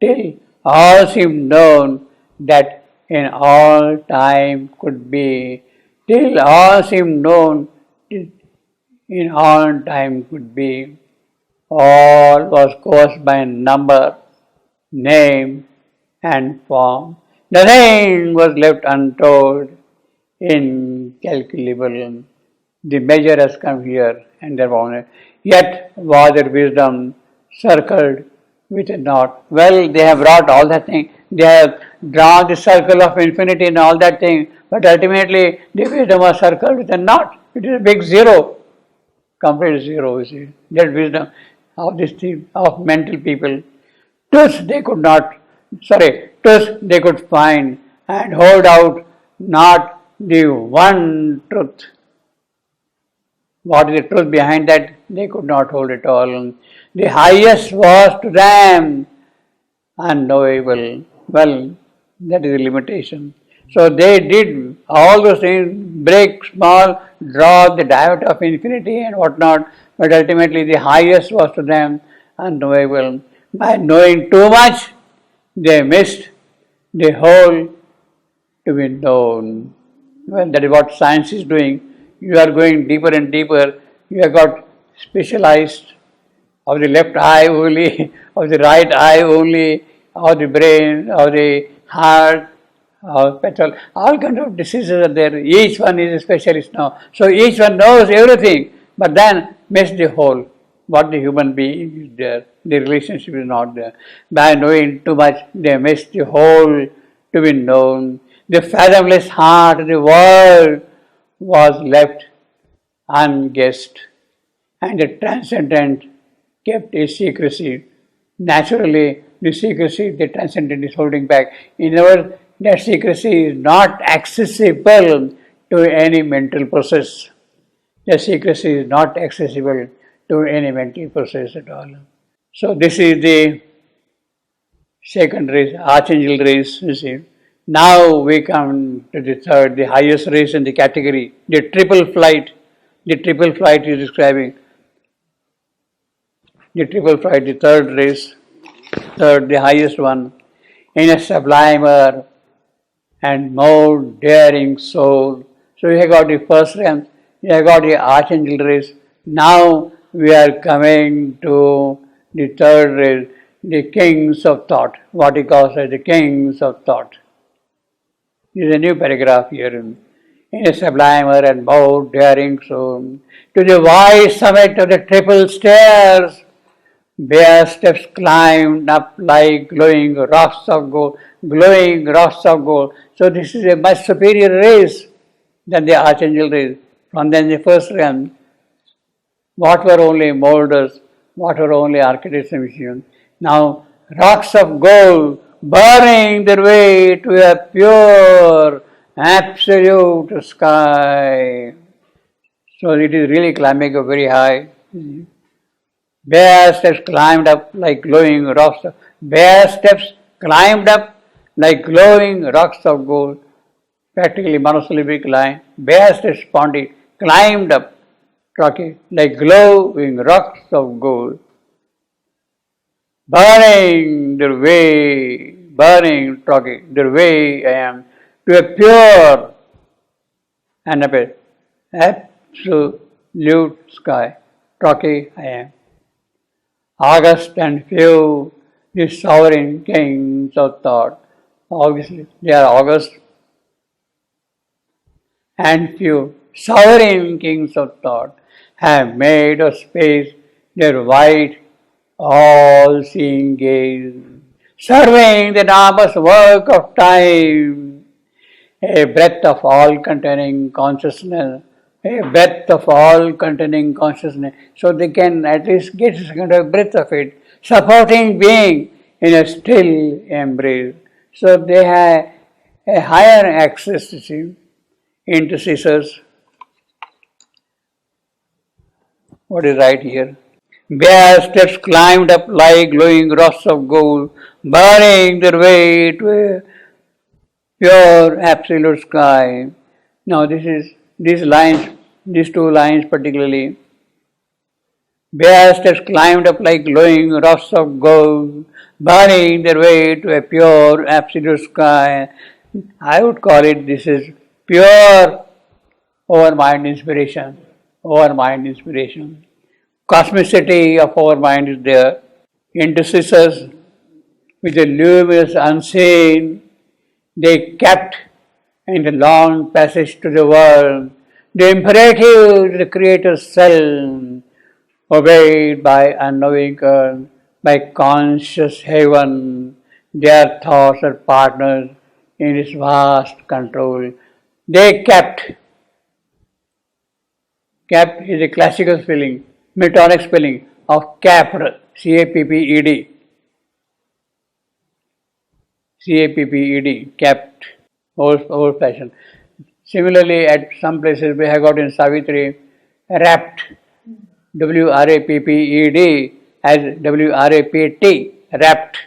till all seem known that in all time could be, till all seem known in all time could be. All was caused by number, name and form. Nothing was left untold, incalculable. The measure has come here and there was. Yet was their wisdom circled with a knot. Well, they have brought all that thing. They have drawn the circle of infinity and all that thing, but ultimately the wisdom was circled with a knot. It is a big zero, complete zero. You see, that wisdom of this thing of mental people. Truth they could not, truth they could find and hold out not the one truth. What is the truth behind that? They could not hold it all. The highest was to them unknowable. Well, that is the limitation. So they did all those things, break small, draw the diameter of infinity and whatnot, but ultimately the highest was to them unknowable. By knowing too much, they missed the whole to be known. Well, that is what science is doing. You are going deeper and deeper. You have got specialized of the left eye only, of the right eye only, of the brain, of the heart, of petrol. All kinds of diseases are there. Each one is a specialist now. So each one knows everything, but then missed the whole. What the human being is there. The relationship is not there. By knowing too much, they missed the whole to be known. The fathomless heart of the world was left unguessed, and the transcendent kept a secrecy. Naturally, the secrecy the transcendent is holding back. In other words, that secrecy is not accessible to any mental process. The secrecy is not accessible to any mental process at all. So this is the second race, archangel race, you see. Now we come to the third, the highest race in the category, the triple flight. The triple flight is describing. The triple flight, the third race, third, the highest one, in a sublimer and more daring soul. So you have got the first rank, you have got the archangel race. Now we are coming to the third race, the kings of thought, what he calls as the kings of thought. This is a new paragraph here. In a sublimer and more daring soul, to the wide summit of the triple stairs, bare steps climbed up like glowing rocks of gold, So this is a much superior race than the archangel race. From then the first realm, what were only molders, what were only architects and musicians. Now rocks of gold burning their way to a pure, absolute sky. So it is really climbing up very high. Bare steps climbed up like glowing rocks. Bare steps climbed up like glowing rocks of gold. Practically monosyllabic line. Bare steps pointed, climbed up, like glowing rocks of gold. Burning their way I am to a pure and absolute sky. I am. August and few, the sovereign kings of thought. Obviously, they are august and few. Sovereign kings of thought have made of space their wide, all-seeing gaze, surveying the enormous work of time, a breath of all-containing consciousness, so they can at least get a kind of breath of it, supporting being in a still embrace. So they have a higher access to see intercessors. What is right here? Bare steps climbed up like glowing rocks of gold, burning their way to a pure absolute sky. Now these two lines particularly. Bare steps climbed up like glowing rocks of gold, burning their way to a pure absolute sky. I would call it this is pure over-mind inspiration. Cosmicity of our mind is there. Intercessors with the luminous unseen, they kept in the long passage to the world the imperative of the Creator's self, obeyed by unknowing earth, by conscious heaven. Their thoughts are partners in its vast control. They kept is a classical spelling, Miltonic spelling of capped, C-A-P-P-E-D. C-A-P-P-E-D, kept, old fashioned. Similarly, at some places we have got in Savitri, wrapped, W-R-A-P-P-E-D, as W-R-A-P-T, wrapped.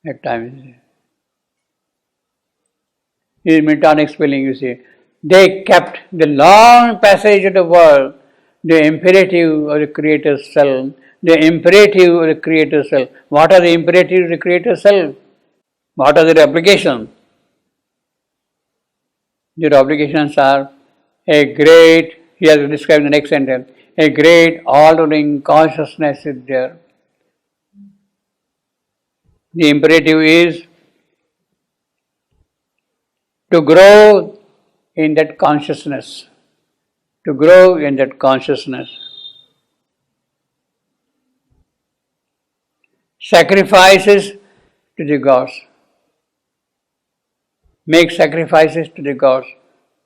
At times. This is Miltonic spelling, you see. They kept the long passage of the world, the imperative of the Creator's self, the imperative of the Creator's self. What are the imperatives of the Creator's self? What are their obligations? Their obligations are a great, he has described in the next sentence, a great all-knowing consciousness is there. The imperative is to grow in that consciousness. To grow in that consciousness. Sacrifices to the gods. Make sacrifices to the gods.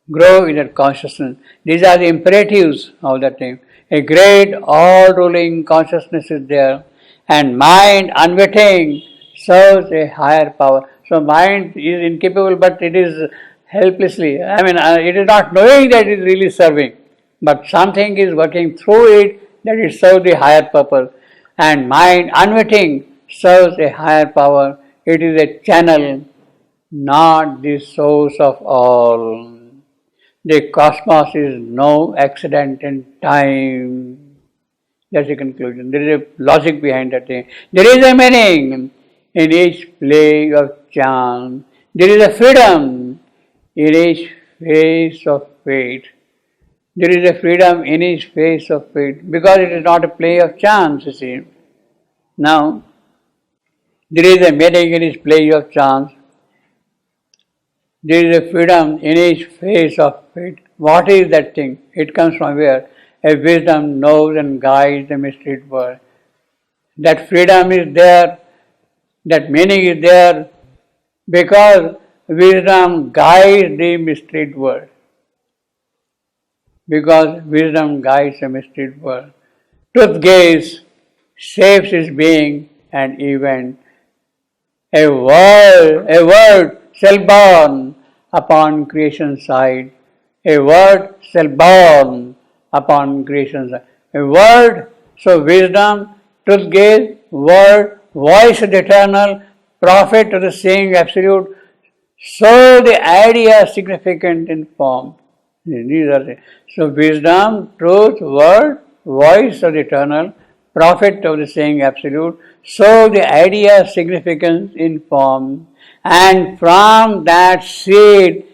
Grow in that consciousness. These are the imperatives of that thing. A great all-ruling consciousness is there, and mind unwitting serves a higher power. So mind is incapable, but it is helplessly. It is not knowing that it is really serving, but something is working through it that it serves the higher purpose. And mind unwitting serves a higher power. It is a channel, not the source of all. The cosmos is no accident in time. That's the conclusion. There is a logic behind that thing. There is a meaning in each play of chance. There is a freedom in each phase of fate. There is a freedom in each phase of fate, because it is not a play of chance, you see. Now, there is a meaning in each play of chance. There is a freedom in each phase of fate. What is that thing? It comes from where? A wisdom knows and guides the mystery world. That freedom is there, that meaning is there, because wisdom guides the mystery world. Because wisdom guides the mystery world. Truth gaze shapes its being and event. A word shall born upon creation's side. A word shall born upon creation's side. A word, so wisdom, truth gaze, word, voice of the eternal, prophet of the saying absolute, so the idea significant in form. These are the, so wisdom, truth, word, voice of the eternal, prophet of the saying absolute, so the idea significance in form, and from that seed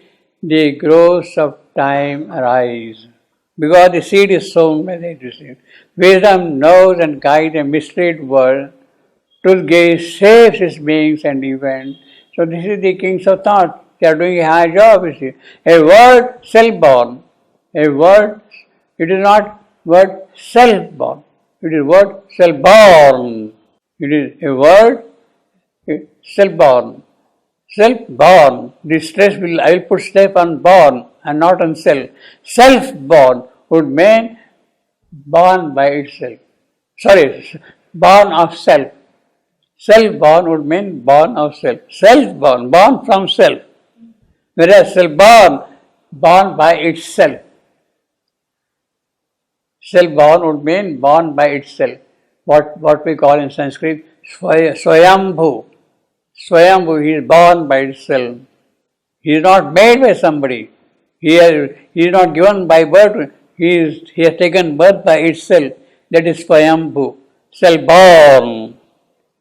the growth of time arise. Because the seed is sown by the seed. Wisdom knows and guides a mystery world. Truth gaze shapes its beings and events. So this is the kings of thought. They are doing a high job, you see. A word self-born. A word, it is not word self-born. It is word self-born. It is a word self-born. Self-born. The stress I will put stress on born and not on self. Self-born would mean born by itself. Born of self. Self-born would mean born of self. Self-born, born from self. Whereas self-born, born by itself. Self-born would mean born by itself. What we call in Sanskrit, Swayambhu. Swayambhu, he is born by itself. He is not made by somebody. He is not given by birth. He has taken birth by itself. That is Swayambhu. Self-born.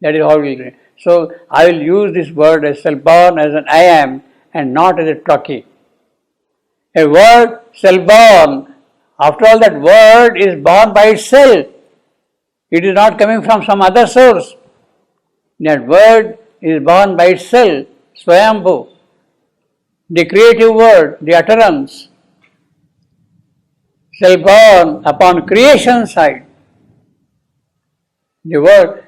That is how we will. So I will use this word as self-born as an I am and not as a truckee. A word self-born. After all, that word is born by itself. It is not coming from some other source. That word is born by itself, Swayambhu. The creative word, the utterance, self-born upon creation side. The Word,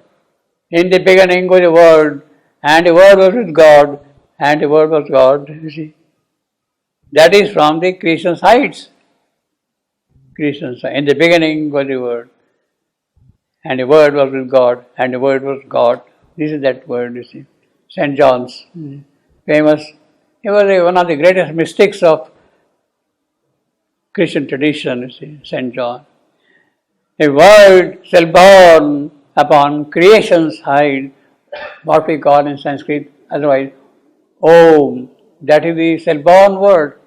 in the beginning was the Word, and the Word was with God, and the Word was God. You see, that is from the creation sides. Creation side. In the beginning was the Word, and the Word was with God, and the Word was God. This is that word, you see. St. John's, famous. He was one of the greatest mystics of Christian tradition, you see, St. John. A word shall born upon creation's height, what we call in Sanskrit, otherwise, Om. That is the self-born word.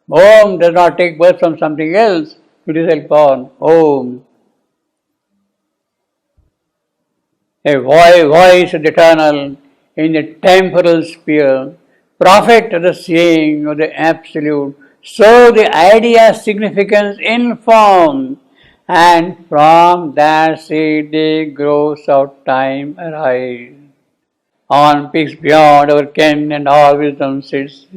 Om does not take birth from something else, it is self-born. Om. A voice of the eternal in the temporal sphere, prophet of the seeing of the absolute, so the idea's significance in form, and from that seed the growth of time arise. On peaks beyond our ken and all wisdom sits.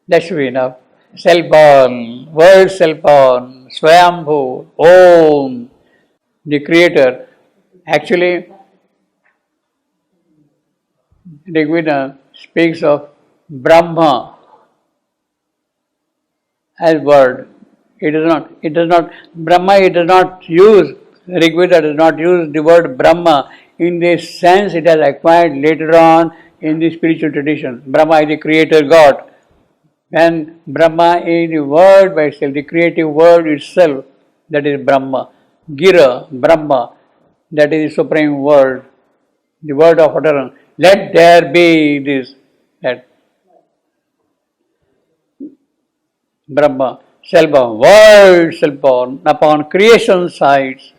That should be enough. Self-born, word self-born, Swayambhu, Om, the creator. Actually, Rigveda speaks of Brahma as word. It does not use, Rigveda does not use the word Brahma in the sense it has acquired later on in the spiritual tradition. Brahma is the creator God. And Brahma is the word by itself, the creative word itself, that is Brahma. Gira, Brahma, that is the supreme word, the word of utterance. Let there be this, that. Brahma, self-born, word self-born, upon creation sides,